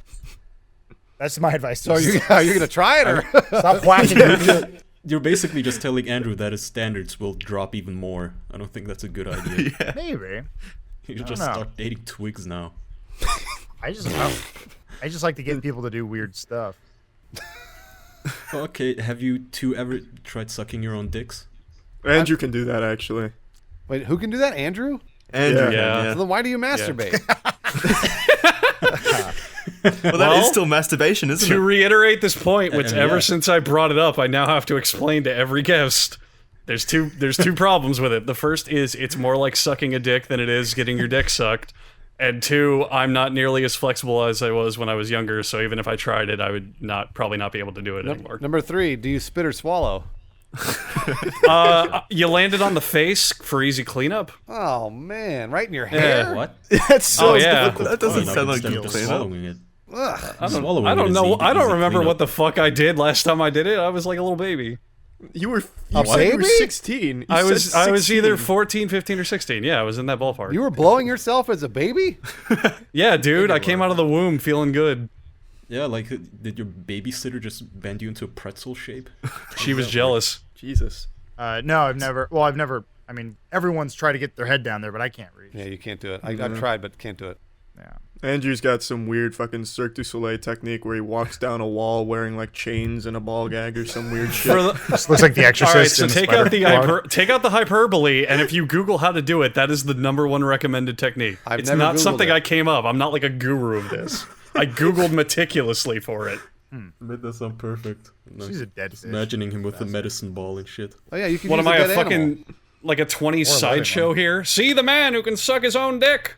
That's my advice. So are you gonna try it or? Stop whacking your You're basically just telling Andrew that his standards will drop even more. I don't think that's a good idea. Maybe. You don't just know. start dating twigs now. I just like to get people to do weird stuff. Okay, have you two ever tried sucking your own dicks? Andrew can do that, actually. Wait, who can do that? Andrew? Andrew. Yeah. So then why do you masturbate? Well, that is still masturbation, isn't To it? reiterate this point, which And ever yeah. since I brought it up, I now have to explain to every guest. There's two problems with it. The first is it's more like sucking a dick than it is getting your dick sucked. And two, I'm not nearly as flexible as I was when I was younger, so even if I tried it, I would probably not be able to do it anymore. Number 3, do you spit or swallow? You landed on the face for easy cleanup? Oh man, right in your hair. What? That's so Oh, yeah. difficult. That doesn't Oh, sound like instead you of just clean up. swallowing it. Ugh. I don't know. I don't remember what the fuck I did last time I did it. I was like a little baby. You said baby? you were 16. You I was said 16. either 14, 15, or 16. Yeah, I was in that ballpark. You were blowing yourself as a baby? Yeah, dude, I came out of the womb feeling good. Yeah, like, did your babysitter just bend you into a pretzel shape? She was jealous. Jesus. No, I've never. Well, I've never. I mean, everyone's tried to get their head down there, but I can't reach. Yeah, you can't do it. I've tried, but can't do it. Yeah. Andrew's got some weird fucking Cirque du Soleil technique where he walks down a wall wearing like chains and a ball gag or some weird shit. This looks like The Exorcist. All right, so in a take spider out the cloak. take out the hyperbole, and if you Google how to do it, that is the #1 recommended technique. I've It's never not Googled something it. I came up. I'm not like a guru of this. I Googled meticulously for it. Made that sound perfst. She's a dead fish. Imagining him with a medicine ball and shit. Oh yeah, you can. What use am I, a a dead fucking animal. like a 20s Or a living sideshow one. here? See the man who can suck his own dick.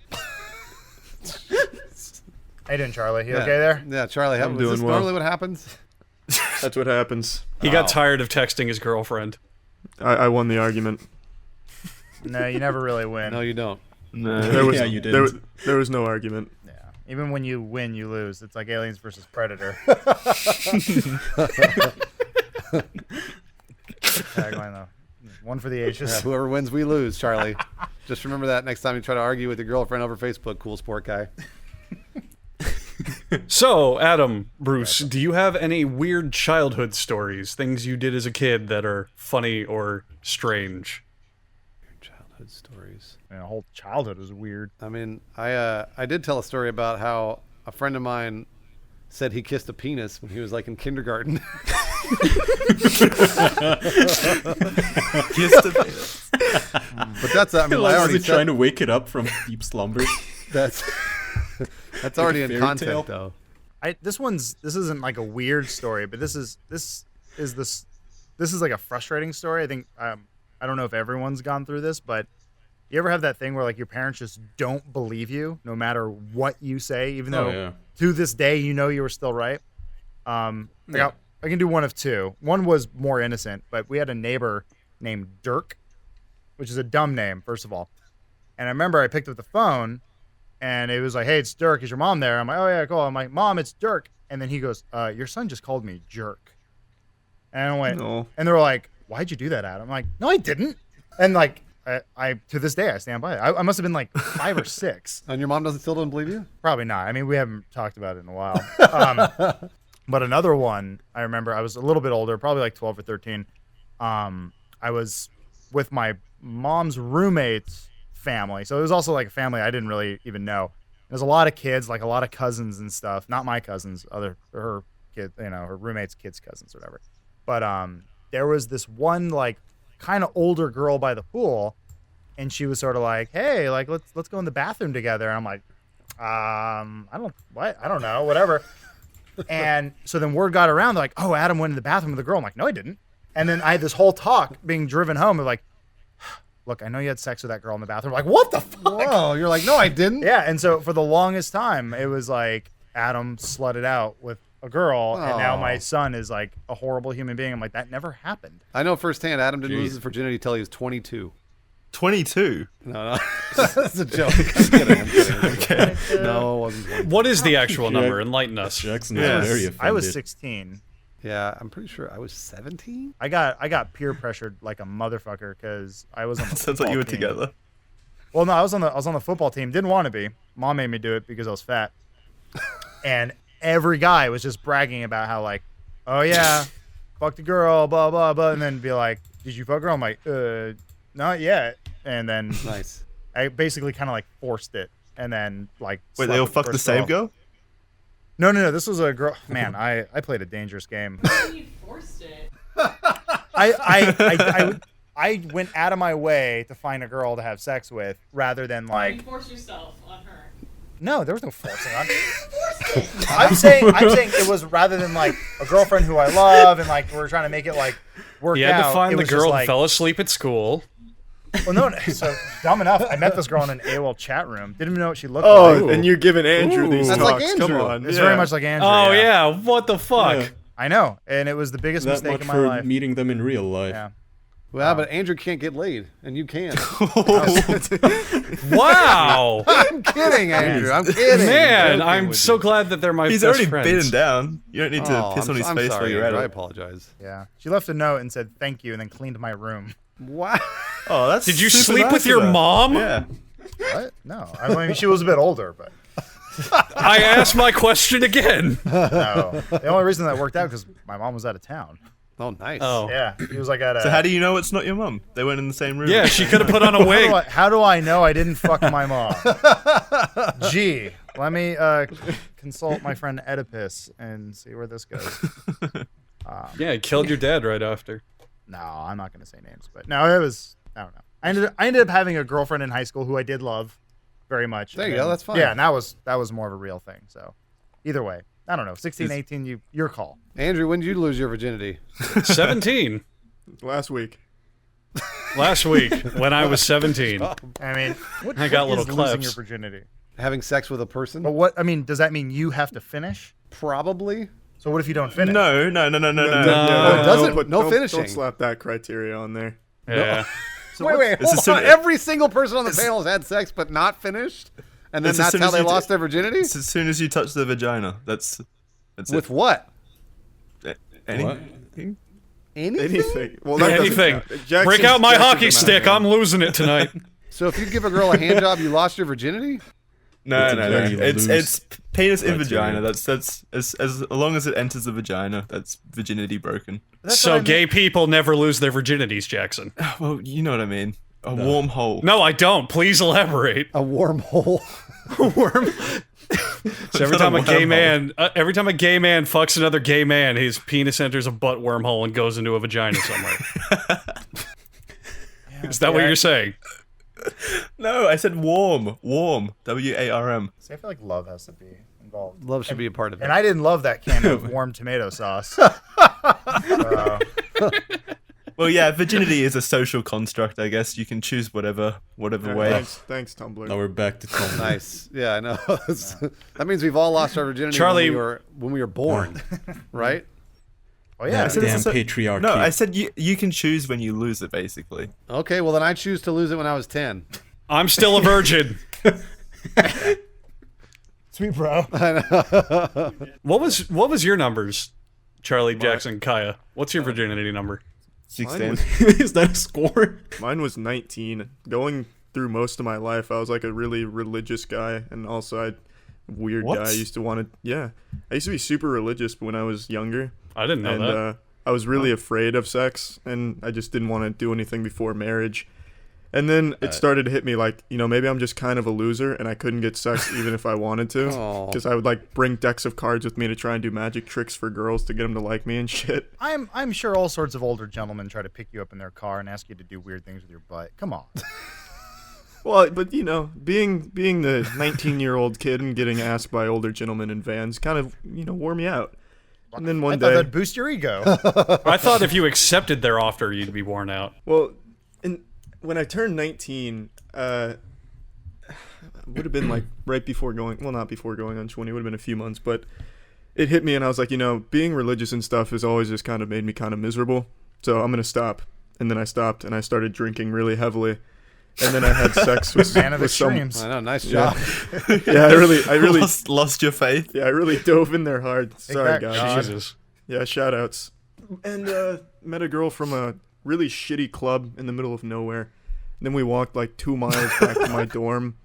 How you doing, Charlie? You Yeah. okay there? Yeah, Charlie. I'm Is doing this well. normally what happens? That's what happens. He got tired of texting his girlfriend. I won the argument. No, you never really win. No, you don't. There was, Yeah, you there, didn't. there was no argument. Yeah. Even when you win, you lose. It's like Aliens versus Predator. Tagline though. One for the ages. Yeah, whoever wins, we lose, Charlie. Just remember that next time you try to argue with your girlfriend over Facebook, cool sport guy. So, Adam, Bruce, do you have any weird childhood stories, things you did as a kid that are funny or strange? Childhood stories. My whole childhood was weird. I mean, I did tell a story about how a friend of mine said he kissed a penis when he was like in kindergarten. But that's I mean, I Like, already was he trying said to wake it up from deep slumber? that's that's already in fairy content tale? though. This isn't like a weird story, but this is like a frustrating story. I think I don't know if everyone's gone through this, but you ever have that thing where like your parents just don't believe you no matter what you say, even though yeah. to this day you know you were still right. Like Yeah. I can do one of two. One was more innocent, but we had a neighbor named Dirk, which is a dumb name, first of all. And I remember I picked up the phone and it was like, "Hey, it's Dirk. Is your mom there?" I'm like, "Oh yeah, cool." I'm like, "Mom, it's Dirk." And then he goes, "Your son just called me jerk." And I went, No. and they were like, "Why'd you do that, Adam?" I'm like, "No, I didn't." And like, I to this day I stand by it. I must have been like 5 or 6. And your mom still doesn't believe you? Probably not. I mean, we haven't talked about it in a while. But another one, I remember I was a little bit older, probably like 12 or 13. I was with my mom's roommate's family. So it was also like a family I didn't really even know. There's a lot of kids, like a lot of cousins and stuff. Not my cousins, her kid, her roommate's kids' cousins or whatever. But there was this one like kind of older girl by the pool, and she was sort of like, "Hey, like let's go in the bathroom together." And I'm like, I don't know, whatever. And so then word got around, they're like, "Oh, Adam went in the bathroom with the girl." I'm like, "No, I didn't." And then I had this whole talk being driven home of like, "Look, I know you had sex with that girl in the bathroom." I'm like, what the fuck? Whoa, you're like, no, I didn't. Yeah, and so for the longest time, it was like Adam slutted out with a girl, and now my Oh. son is like a horrible human being. I'm like, that never happened. I know firsthand. Adam didn't lose Jeez. his virginity till he was 22. 22. No, that's a joke. I'm kidding. Okay. No, it wasn't 22. What is the actual number? Enlighten us. Jackson Yeah. is very offended. I was 16. Yeah, I'm pretty sure I was 17. I got peer pressured like a motherfucker because I was on the Sounds like you football were team. together. Well, no, I was on the football team. Didn't want to be. Mom made me do it because I was fat. And every guy was just bragging about how like, oh yeah, fucked a girl, blah blah blah, and then be like, did you fuck her? I'm like, not yet. And then Nice. I basically kind of like forced it, and then like. Wait, slept they all with fucked the first same girl? No. This was a girl. Man, I played a dangerous game. You forced it. I went out of my way to find a girl to have sex with, rather than You like. forced yourself on her. No, there was no forcing on. I'm saying it was rather than like a girlfriend who I love and like we're trying to make it like work You had out. to find it the was just girl like, who fell asleep at school. Well, no, so dumb enough. I met this girl in an AOL chat room. Didn't even know what she looked Oh, like. and you're giving Andrew these That's talks. like Come Andrew. on. It's yeah. very much like Andrew. Oh yeah, what the fuck? Yeah. I know, and it was the biggest That mistake much in my for life. meeting them in real life. Yeah. Well, but Andrew can't get laid, and you can. Wow, I'm kidding, Andrew. I'm kidding. man, joking I'm with so you. glad that they're my He's best already friends. beaten down. You don't need to Oh, piss on his I'm face sorry, while you're at Andrew. I it. apologize. Yeah. She left a note and said thank you, and then cleaned my room. Wow. Oh, that's Did you super sleep nice with of your her. mom? Yeah. What? No, I mean she was a bit older, but I asked my question again. no. The only reason that worked out because my mom was out of town. Oh, nice. Oh, Yeah, he was like at a. So how do you know it's not your mum? They weren't in the same room. yeah, she could have put on a wig. How do I know I didn't fuck my mom? Gee, let me consult my friend Oedipus and see where this goes. Yeah, he killed your dad right after. No, I'm not going to say names, but no, it was. I don't know. I ended up having a girlfriend in high school who I did love very much. There you and- go, that's fine. Yeah, and that was more of a real thing. So, either way, I don't know. 16, 18, your call. Andrew, when did you lose your virginity? 17 Last week. last week when I was 17. I mean, what, I got what little is losing clips. your virginity? Having sex with a person? But what? I mean, does that mean you have to finish? Probably. So what if you don't finish? No. No, No. it doesn't. Don't No don't- finishing. Don't slap that criteria on there. Yeah. Wait, It's hold as soon on. as- Every single person on the panel has had sex but not finished? And then It's as that's soon how as they you lost do- their virginity? It's as soon as you touch the vagina. That's With what? it. Any? What? Anything? Anything. Well, that doesn't Anything. count. Jackson's- Break out my Jackson's hockey a stick. madman. I'm losing it tonight. So if you give a girl a hand job, you lost your virginity? No. It's a very It's loose penis in criteria. vagina. That's as long as it enters the vagina, that's virginity broken. That's So what I mean. gay people never lose their virginities, Jackson. Well, you know what I mean. A warm hole. No, I don't. Please elaborate. A wormhole. Worm. So every Not a time a gay wormhole. man, every time a gay man fucks another gay man, his penis enters a butt wormhole and goes into a vagina somewhere. Is that what you're saying? No, I said warm. Warm. WARM. See, I feel like love has to be involved. Love should be a part of it. And I didn't love that can of warm tomato sauce. So, Well, yeah, virginity is a social construct. I guess you can choose whatever way. Thanks, Tumblr. Now we're back to Tom. Nice. Yeah, I know. That means we've all lost our virginity Charlie- when we were born, right? oh yeah, I said Damn it's a- patriarchy. No, I said you can choose when you lose it. Basically, Okay, well then I choose to lose it when I was 10. I'm still a virgin. sweet bro. What was your numbers, Charlie, Jackson, Kaya? What's your virginity number? 16. Is that a score? Mine was 19. Going through most of my life, I was like a really religious guy, and also weird What? guy. I used to want to, yeah. I used to be super religious when I was younger, I didn't know and that. I was really afraid of sex, and I just didn't want to do anything before marriage. And then it started to hit me like, maybe I'm just kind of a loser, and I couldn't get sex even if I wanted to, Aw. because I would like bring decks of cards with me to try and do magic tricks for girls to get them to like me and shit. I'm sure all sorts of older gentlemen try to pick you up in their car and ask you to do weird things with your butt. Come on. Well, but being the 19-year-old kid and getting asked by older gentlemen in vans kind of wore me out. And then I one thought day, that'd boost your ego. I thought if you accepted their offer, you'd be worn out. well, and when I turned 19, would have been like right before going. Well, not before going on 20. Would have been a few months, but it hit me, and I was like, being religious and stuff has always just kind of made me kind of miserable. So I'm gonna stop. And then I stopped, and I started drinking really heavily. And then I had sex with Man of with some. extremes. I know, nice job. Yeah, I really, lost your faith. yeah, I really dove in there hard. Sorry, that, guys. God. Jesus. Yeah, shout outs. And met a girl from a really shitty club in the middle of nowhere. And then we walked like 2 miles back to my dorm.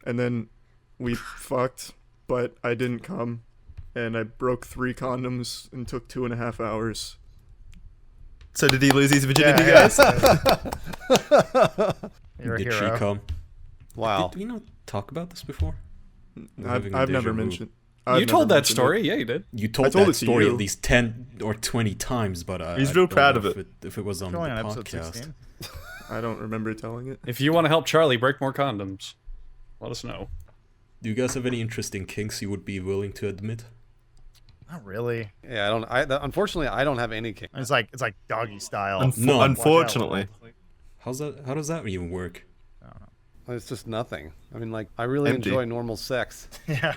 And then we fucked, but I didn't come. And I broke 3 condoms and took 2.5 hours. So did he lose his virginity, Yeah, guys? You're a Did hero. she come? Wow. Did we not talk about this before? Having a I've never deja vu. mentioned. You I've told never that mentioned story. it. Yeah, you did. You told told that it to story you. at least 10 or 20 times, but He's I real don't proud know of it. if it was on It's only the on episode podcast. 16. I don't remember telling it. If you want to help Charlie break more condoms, let us know. Do you guys have any interesting kinks you would be willing to admit? Not really. Yeah, I don't. Unfortunately, I don't have any king. It's like doggy style. No. Unfortunately. How does that even work? It's just nothing. I mean, like, I really Empty. enjoy normal sex. Yeah.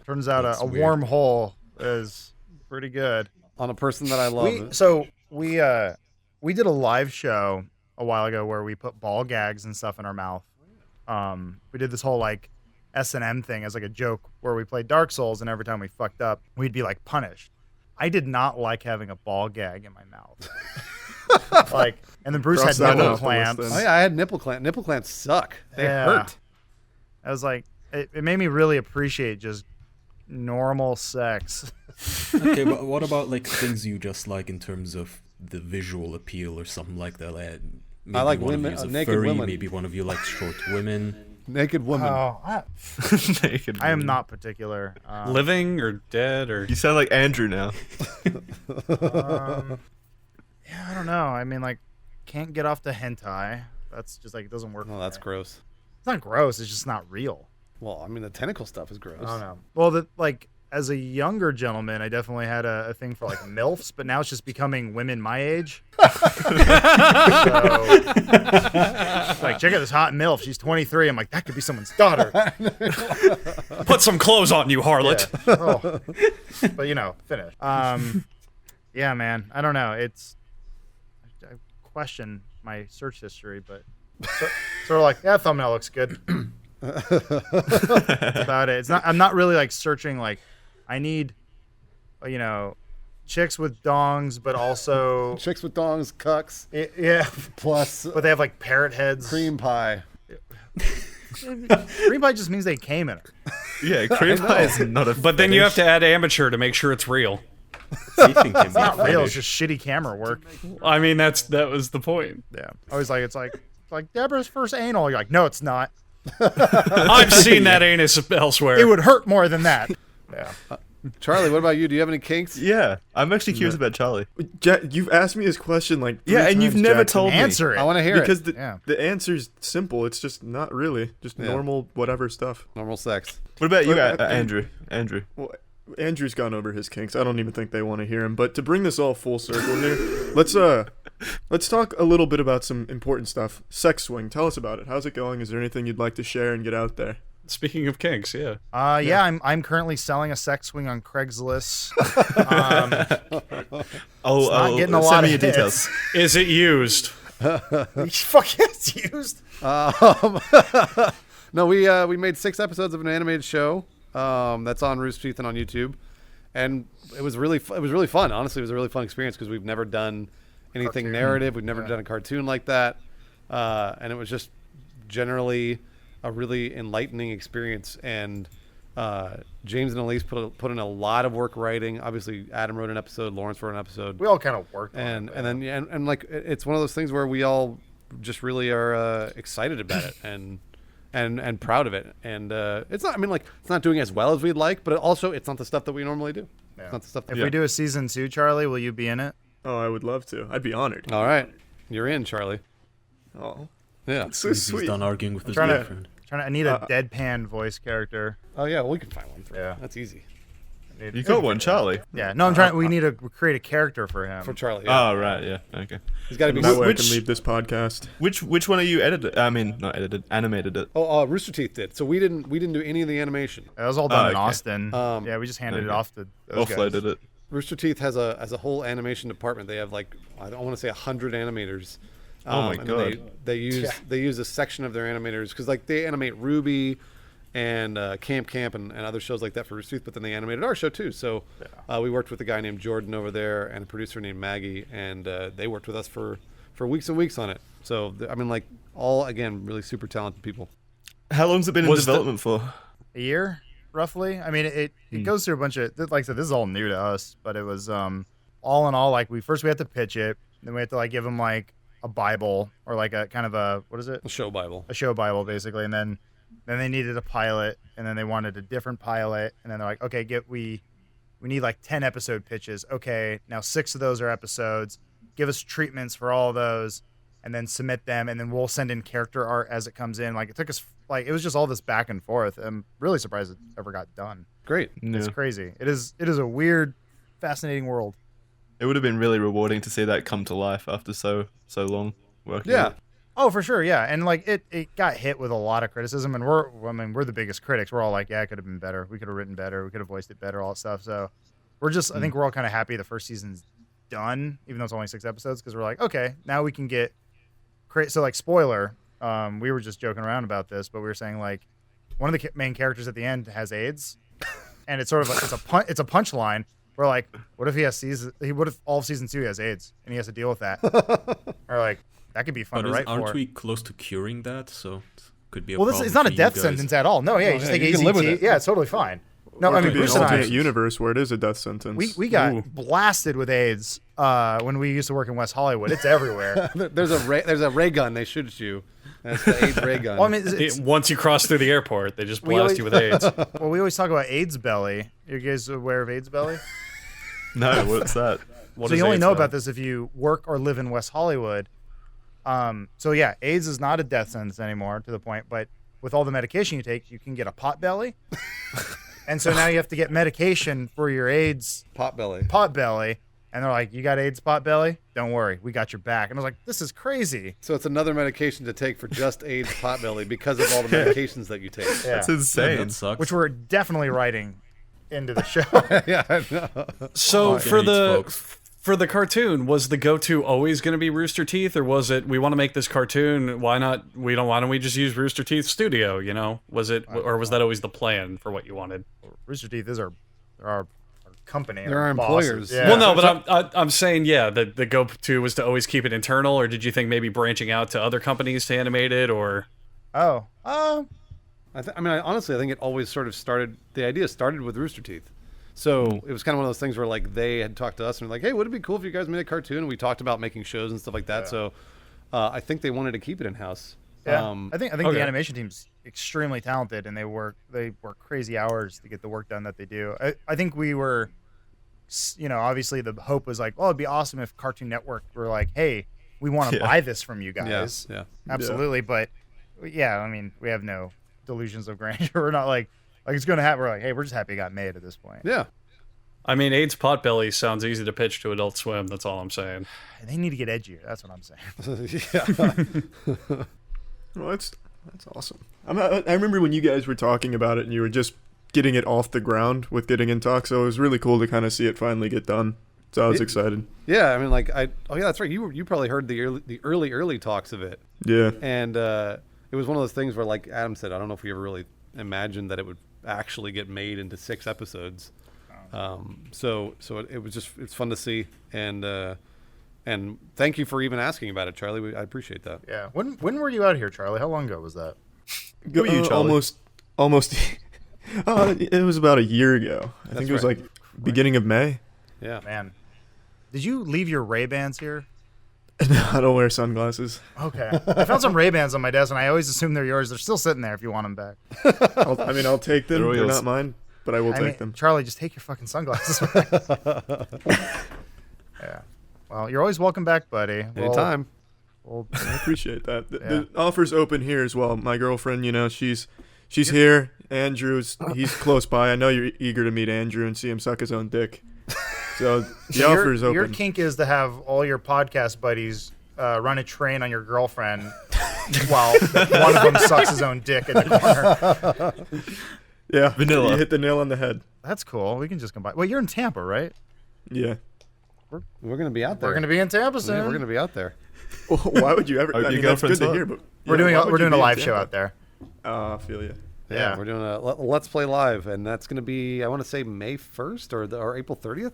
Turns out That's a weird. warm hole is pretty good. On a person that I love. We did a live show a while ago where we put ball gags and stuff in our mouth. We did this whole like S&M thing as like a joke where we played Dark Souls, and every time we fucked up, we'd be like punished. I did not like having a ball gag in my mouth. And then Bruce Cross had that nipple off the list clamps. then. Oh yeah, I had nipple clamps. Nipple clamps suck. They Yeah. hurt. I was like, it made me really appreciate just normal sex. Okay, but what about like things you just like in terms of the visual appeal or something like that? Maybe I like one women- of you is a naked furry, women. maybe one of you likes short women. Naked woman. Naked I am woman. not particular. Living or dead or You sound like Andrew now. Yeah, I don't know. I mean, like, can't get off the hentai. That's just like, it doesn't work. Oh, for that's me. gross. It's not gross. It's just not real. Well, I mean, the tentacle stuff is gross. I don't know. Well, as a younger gentleman, I definitely had a thing for like MILFs, but now it's just becoming women my age. Like, check out this hot MILF. She's 23. I'm like, that could be someone's daughter. put some clothes on, you harlot. Yeah. Oh. But finish. Yeah, man. I don't know. I question my search history, but sort of like, yeah, thumbnail looks good. That's about it. It's not. I'm not really like searching. Like, I need, chicks with dongs, but also, Chicks with dongs, cucks, yeah. plus But they have like parrot heads. cream pie. Cream pie just means they came in her. Yeah, cream pie is not a. But then you have to add amateur to make sure it's real. Teething can be Not real. fetish. It's just shitty camera work. I mean, that was the point. Yeah. I was like, it's like Deborah's first anal. You're like, no, it's not. I've seen that anus elsewhere. It would hurt more than that. Yeah. Charlie, what about you? Do you have any kinks? Yeah, I'm actually curious about Charlie. You've asked me this question like 3 Yeah, and you've times, never Jackson. told me. Answer it. I want to hear Because it. the answer's simple. It's just not really. Just Yeah. normal whatever stuff. Normal sex. What about you, But- Andrew? Andrew. Well, Andrew's gone over his kinks. I don't even think they want to hear him. But to bring this all full circle here, let's talk a little bit about some important stuff. Sex swing. Tell us about it. How's it going? Is there anything you'd like to share and get out there? Speaking of kinks, yeah. Yeah, I'm currently selling a sex swing on Craigslist. not getting a lot send me of your hits. details. Is it used? Fuck, it's used. No, we made 6 episodes of an animated show that's on Rooster Teeth and on YouTube, and it was really fun. Honestly, it was a really fun experience because we've never done anything narrative. We've never done a cartoon like that, and it was just generally a really enlightening experience. And James and Elise put in a lot of work writing. Obviously, Adam wrote an episode, Lawrence wrote an episode. We all kind of worked on and it. then like it's one of those things where we all just really are excited about it and proud of it. And it's not, I mean, like, it's not doing as well as we'd like, but also it's not the stuff that we normally do. Yeah. It's not the stuff that If we do a season 2, Charlie, will you be in it? Oh, I would love to. I'd be honored. All right, you're in, Charlie. Oh, Yeah. so He's sweet. done arguing with his trying to- girlfriend. I need a deadpan voice character. Oh yeah, well, we can find one. Yeah. That's easy. You got one, Charlie. Yeah, no, I'm trying. We need to create a character for him. For Charlie. Yeah. Oh right, yeah, okay. He's got to be. That way I Which- can leave this podcast. Which one are you edited? I mean, not edited, animated it. Oh, Rooster Teeth did. So we didn't do any of the animation. That was all done in okay. Austin. Um, yeah, we just handed it okay. off to those guys. Offloaded it. Rooster Teeth has a whole animation department. They have like I don't want to say 100 animators. Oh my and God. They use a section of their animators because like they animate Ruby and Camp and other shows like that for Rooster Teeth, but then they animated our show too. So we worked with a guy named Jordan over there and a producer named Maggie, and they worked with us for weeks and weeks on it. So I mean, like all again really super talented people. How long's it been in Was the- development for? A year, roughly. I mean, it goes through a bunch of, like I said, this is all new to us, but it was all in all, like we had to pitch it, then we had to like give them like a Bible or like a kind of a, what is it? A show Bible. A show Bible basically, and then they needed a pilot, and then they wanted a different pilot, and then they're like, okay, we need like 10 episode pitches. Okay, now 6 of those are episodes. Give us treatments for all of those, and then submit them, and then we'll send in character art as it comes in. Like it took us, like it was just all this back and forth. I'm really surprised it ever got done. Great. It's crazy. It is a weird, fascinating world. It would have been really rewarding to see that come to life after so long working. Yeah. on it. Oh, for sure, yeah. And like it got hit with a lot of criticism, and we're the biggest critics. We're all like, yeah, it could have been better. We could have written better. We could have voiced it better. All that stuff. So we're just, I think we're all kind of happy the first season's done, even though it's only 6 episodes, because we're like, okay, now we can get so like spoiler. We were just joking around about this, but we were saying like one of the main characters at the end has AIDS, and it's sort of like it's a punchline. We're like, what if what if all of season 2 he has AIDS and he has to deal with that? Or like that could be fun But to write aren't for. we close to curing that? So it could be a Well, problem. it's not a for you death guys. sentence at all. No, yeah, you just take you can live with AZT. it. Yeah, it's totally fine. No, Or I it mean could be Bruce an and I, alternate universe where it is a death sentence. we got blasted with AIDS when we used to work in West Hollywood. It's everywhere. There's a ray gun they shoot at you. That's the AIDS ray gun. Well, I mean, it's, Once you cross through the airport, they just We blast always- you with AIDS. well, we always talk about AIDS belly. You guys aware of AIDS belly? No, what's that? What So is you only AIDS, know though? about this if you work or live in West Hollywood. So yeah, AIDS is not a death sentence anymore to the point, but with all the medication you take, you can get a pot belly. And so now you have to get medication for your AIDS Potbelly. pot belly. And they're like, you got AIDS pot belly? Don't worry, we got your back. And I was like, this is crazy. So it's another medication to take for just AIDS potbelly because of all the medications that you take. Yeah. That's Yeah, insane. that sucks. Which we're definitely writing into the show. Yeah, I know. So Get for AIDS, the folks. for the cartoon, was the go-to always going to be Rooster Teeth, or was it we want to make this cartoon? Why don't we just use Rooster Teeth Studio? You know, was it or was that always the plan for what you wanted? Rooster Teeth is our company. They're our bosses. employers. Yeah. Well, no, but I'm saying the go-to was to always keep it internal, or did you think maybe branching out to other companies to animate it, or? Oh. I mean, honestly, I think it always sort of started. The idea started with Rooster Teeth, so it was kind of one of those things where like they had talked to us and were like, "Hey, would it be cool if you guys made a cartoon?" And we talked about making shows and stuff like that. So I think they wanted to keep it in house. Yeah. I think okay. the animation team's extremely talented, and they work crazy hours to get the work done that they do. I think we were, obviously the hope was like, oh, it'd be awesome if Cartoon Network were like, hey, we want to buy this from you guys. Yeah. Absolutely. But yeah, I mean, we have no delusions of grandeur. We're not like it's going to happen. We're like, hey, we're just happy it got made at this point. Yeah. I mean, AIDS Potbelly sounds easy to pitch to Adult Swim. That's all I'm saying. They need to get edgier. That's what I'm saying. Yeah. Well, that's awesome. I remember when you guys were talking about it and you were just getting it off the ground with getting in talk, so it was really cool to kind of see it finally get done. So I was excited. Yeah. I mean, like that's right. You probably heard the early talks of it, Yeah. and it was one of those things where, like Adam said, I don't know if we ever really imagined that it would actually get made into 6 episodes. So it was just, it's fun to see, and thank you for even asking about it, Charlie. I appreciate that. Yeah. When were you out here, Charlie? How long ago was that? Who are you, Charlie? Almost. It was about a year ago. I think it was right. like beginning of May. Yeah. Man, did you leave your Ray-Bans here? I don't wear sunglasses. Okay. I found some Ray-Bans on my desk, and I always assume they're yours. They're still sitting there if you want them back. I'll take them. They're They're yours. not mine, but I will I take mean, them. Charlie, just take your fucking sunglasses back. Yeah. Well, you're always welcome back, buddy. Anytime. Well, I appreciate that. The Yeah. offer's open here as well. My girlfriend, she's She's here. He's close by. I know you're eager to meet Andrew and see him suck his own dick. So the offer is open. Your kink is to have all your podcast buddies run a train on your girlfriend while one of them sucks his own dick in the corner. Yeah, Vanilla. You hit the nail on the head. That's cool. We can just combine. Well, you're in Tampa, right? Yeah. We're gonna be out there. We're gonna be in Tampa soon. Yeah, we're gonna be out there. Why would you ever? Hope I your mean, that's good girlfriend's to hot. hear, but We're doing a live show out there. I feel you. Yeah. We're doing a Let's Play Live, and that's gonna be, I want to say May 1st or April 30th.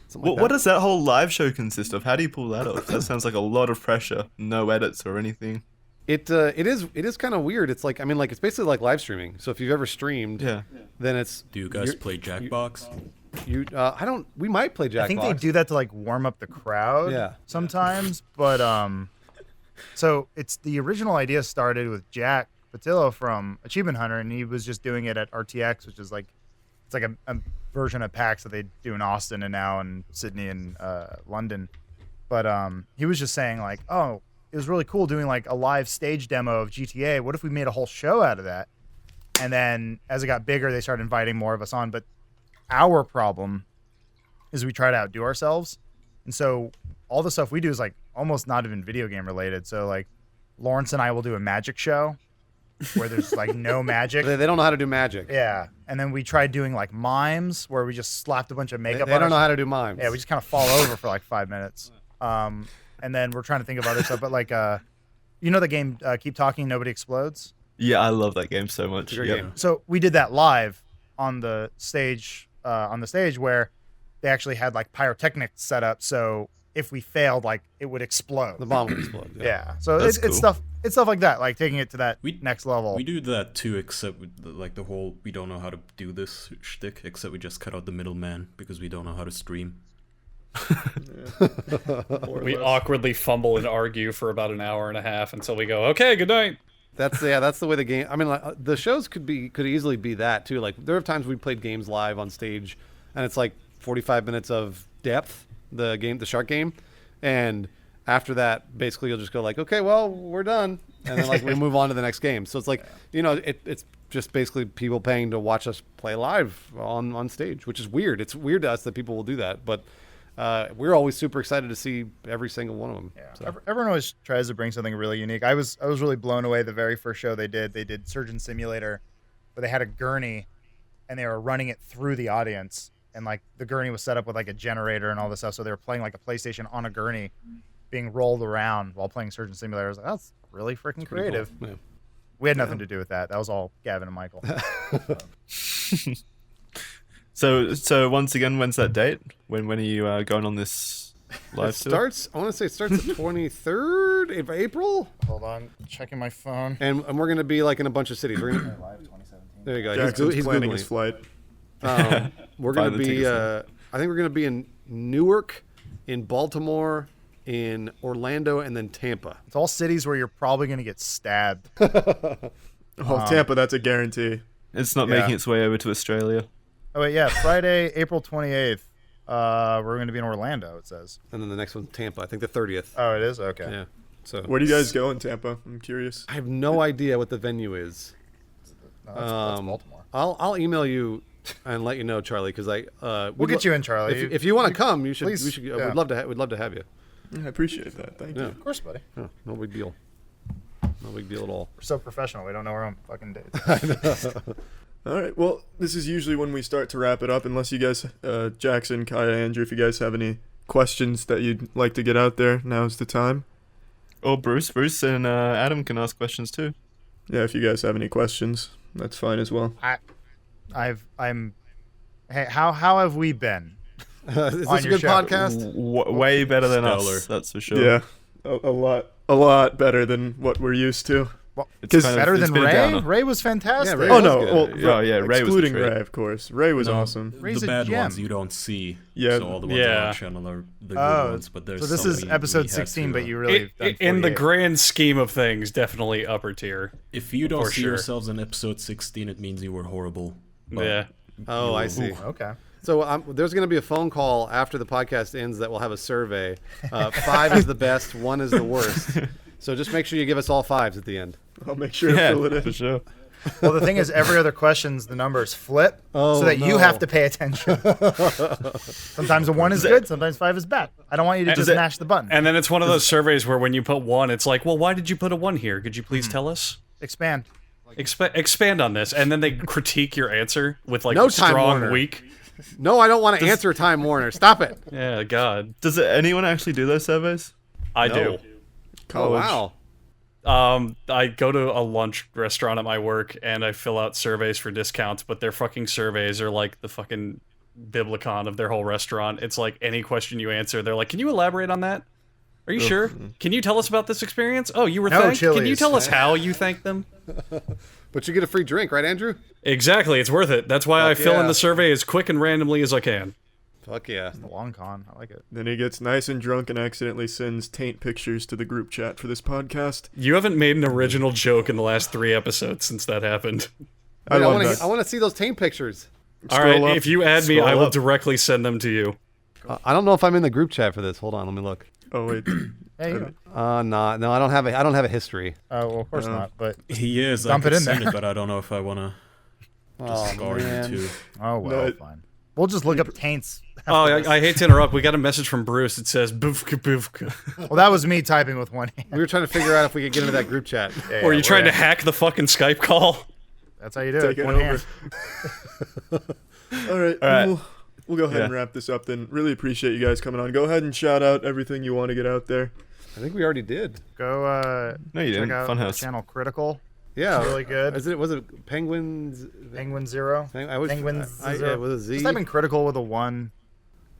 Something like What that. does that whole live show consist of? How do you pull that off? That sounds like a lot of pressure. No edits or anything. It is kind of weird. It's like, I mean, like, it's basically like live streaming. So if you've ever streamed, Yeah. then it's. Do you guys play Jackbox? I don't. We might play Jackbox. I think they do that to like warm up the crowd. Yeah. Sometimes, but so it's the original idea started with Jack Patillo from Achievement Hunter, and he was just doing it at RTX, which is like it's like a version of PAX that they do in Austin and now in Sydney and London. But he was just saying like, oh, it was really cool doing like a live stage demo of GTA. What if we made a whole show out of that? And then as it got bigger, they started inviting more of us on. But our problem is we try to outdo ourselves. And so all the stuff we do is like almost not even video game related. So like Lawrence and I will do a magic show where there's like no magic. They don't know how to do magic. Yeah. And then we tried doing like mimes where we just slapped a bunch of They makeup don't on know our- how to do mimes. Yeah, we just kind of fall over for like 5 minutes. And then we're trying to think of other stuff. But like, you know the game Keep Talking, Nobody Explodes? Yeah, I love that game so much. a great Yep. game. So we did that live on the stage where they actually had like pyrotechnics set up. So if we failed, like it would explode. The bomb would explode. Yeah. So That's it's cool. stuff like that, like taking it to that next level. We do that too, except with like the whole we don't know how to do this shtick, except we just cut out the middleman because we don't know how to stream. We awkwardly fumble and argue for about an hour and a half until we go, okay, good night. That's the way the game. I mean, like, the shows could easily be that too. Like there are times we played games live on stage, and it's like 45 minutes of depth, the shark game, and after that, basically you'll just go like, okay, well, we're done, and then like we move on to the next game. So it's like, you know, it's just basically people paying to watch us play live on stage, which is weird. It's weird to us that people will do that, but we're always super excited to see every single one of them. Yeah. So. Everyone always tries to bring something really unique. I was really blown away the very first show they did. They did Surgeon Simulator, where they had a gurney, and they were running it through the audience, and like the gurney was set up with like a generator and all this stuff. So they were playing like a PlayStation on a gurney, being rolled around while playing Surgeon Simulator. I was like, that's really freaking Pretty creative. cool. Yeah. We had nothing to do with that. That was all Gavin and Michael. So once again, when's that date? When are you going on this live It tour? starts. I want to say it starts the 23rd of April, Hold on, checking my phone. and we're gonna be like in a bunch of cities. We're gonna, Live 2017. there you go. Jackson's He's planning Googling his it. flight. We're Buy gonna the be. tickets then. I think we're gonna be in Newark, in Baltimore, in Orlando, and then Tampa. It's all cities where you're probably going to get stabbed. Tampa, that's a guarantee. It's not Yeah. making its way over to Australia. Oh, wait, yeah. Friday, April 28th. We're going to be in Orlando, it says. And then the next one's Tampa. I think the 30th. Oh, it is? Okay. Yeah. So Where do you guys go in Tampa? I'm curious. I have no idea what the venue is. No, that's Baltimore. I'll email you and let you know, Charlie, because We'll get you in, Charlie. If you want to come, you should. Please, We should. yeah. We'd love to have you. Yeah, I appreciate that. Thank Yeah. you. Of course, buddy. Yeah, no big deal. No big deal at all. We're so professional. We don't know our own fucking dates. All right. Well, this is usually when we start to wrap it up. Unless you guys, Jackson, Kaya, Andrew, if you guys have any questions that you'd like to get out there, now's the time. Or Bruce and Adam can ask questions too. Yeah, if you guys have any questions, that's fine as well. Hey, how have we been? Is On this a your good show. podcast? Way better than Stellar. us, that's for sure. Yeah, a lot better than what we're used to. Well, It's Because kind of- better it's than been a Ray? downer. Ray was fantastic. Yeah, Ray Oh was no, good. well, Oh, yeah, Ray was the excluding treat. Ray, of course. Ray was No, awesome. Ray's the a bad gem. ones you don't see. Yeah. So all the ones Yeah. on our channel are the good Oh, ones, but there's so this some is we episode have 16, to, but you really done In the 48. grand scheme of things, definitely upper tier. If you don't For see sure. yourselves in episode 16, it means you were horrible. But Yeah. Oh, I see. Okay. So there's going to be a phone call after the podcast ends that will have a survey. 5 is the best, 1 is the worst. So just make sure you give us all 5s at the end. I'll make sure to fill it Yeah, in. for sure. Well, the thing is, every other question's the numbers flip, Oh, so that you no. have to pay attention. Sometimes a 1 is good, sometimes 5 is bad. I don't want you to just mash the button. And then it's one of those surveys where when you put 1, it's like, well, why did you put a 1 here? Could you please tell us? Expand. Expand on this, and then they critique your answer with like No Time strong, Warner. weak. No, I don't want to answer Time Warner. Stop it. Yeah, God, Does anyone actually do those surveys? I No. do. College. Oh, wow. I go to a lunch restaurant at my work and I fill out surveys for discounts, but their fucking surveys are like the fucking Biblicon of their whole restaurant. It's like any question you answer, they're like, "Can you elaborate on that? Are you sure? Can you tell us about this experience? Oh, you were No thanked? Can you Chili's. tell us how you thanked them?" But you get a free drink, right, Andrew? Exactly, it's worth it. That's why I Fuck fill in yeah. the survey as quick and randomly as I can. Fuck yeah. The long con. I like it. Then he gets nice and drunk and accidentally sends taint pictures to the group chat for this podcast. You haven't made an original joke in the last 3 episodes since that happened. I Wait, I love want that. to. I want to see those taint pictures. All right, Scroll up. if you add me, I Scroll will up. directly send them to you. I don't know if I'm in the group chat for this. Hold on, let me look. Oh wait. Hey, you- No, I don't have a. I don't have a history. well, of course not. But He is. Dump I it could in send there. it, but I don't know if I want to Oh scar man. you too. oh well, No, fine. We'll just look up taints. Oh, I hate to interrupt. We got a message from Bruce. It says, "Boofka boofka." Well, that was me typing with one hand. We were trying to figure out if we could get into that group chat. Yeah, Or are you yeah, trying to we're- hack the fucking Skype call? That's how you do Take it. it One over. hand. All right. All right. We'll go ahead and Yeah. wrap this up then. Really appreciate you guys coming on. Go ahead and shout out everything you want to get out there. I think we already did. Go No, you check didn't. out the Funhouse. channel Critical. Yeah. Really good. Was it Penguins? Penguin Zero. I was, Penguins I, Zero. yeah, with a Z. Just type in Critical with a 1.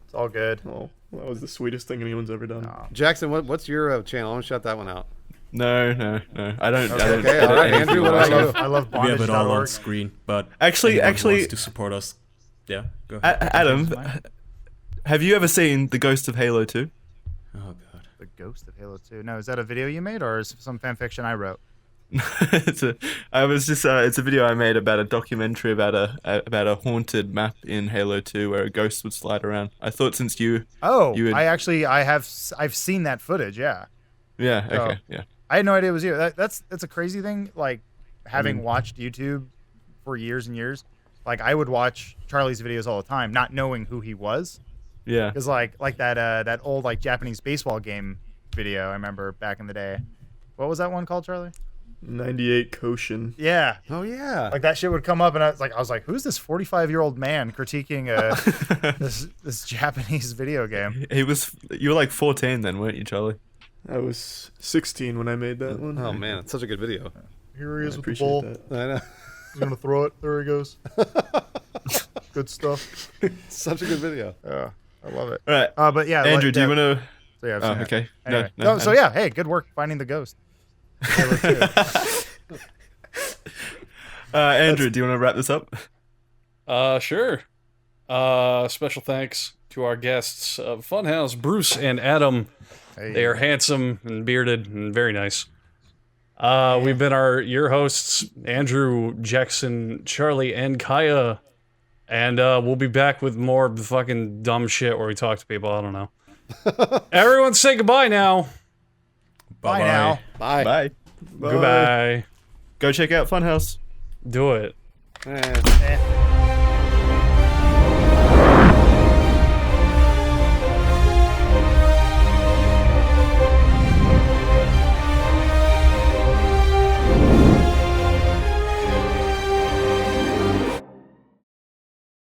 It's all good. Oh, that was the sweetest thing anyone's ever done. No. Jackson, what's your channel? I want to shout that one out. No. I don't. I don't Okay, all right, Andrew, what I about you? love, I love We have it all on bondage.org. screen, but Actually, anyone who wants actually, to support us. Yeah, go ahead. Adam, have you ever seen The Ghost of Halo 2? Oh god. The Ghost of Halo 2. No, is that a video you made or is it some fan fiction I wrote? It's a video I made about a documentary about a haunted map in Halo 2 where a ghost would slide around. I thought since you, Oh, You would- I've seen that footage. Yeah, yeah, Oh. okay, yeah, I had no idea it was you. That's a crazy thing. Like having watched YouTube for years and years, like I would watch Charlie's videos all the time, not knowing who he was. yeah. Because like that old like Japanese baseball game video I remember back in the day. What was that one called, Charlie? 98 Koshin. Yeah. Oh yeah. Like that shit would come up, and I was like, "Who's this 45-year-old man critiquing this Japanese video game?" You were like 14 then, weren't you, Charlie? I was 16 when I made that one. Oh man, it's such a good video. Here he I is with the appreciate ball. that. I know. He's gonna throw it. There he goes. Good stuff. Such a good video. Yeah, I love it. All right, But yeah, Andrew, like, do you yeah, want to? So yeah, I've Oh, seen it. okay. Anyway. No. So yeah, hey, good work finding the ghost. Andrew, do you want to wrap this up? Sure. Special thanks to our guests, Funhouse, Bruce, and Adam. Hey. They are handsome and bearded and very nice. We've been your hosts, Andrew, Jackson, Charlie, and Kaya. And we'll be back with more fucking dumb shit where we talk to people. I don't know. Everyone say goodbye now. Bye now. Bye. Bye. Goodbye. Go check out Funhouse. Do it. Eh.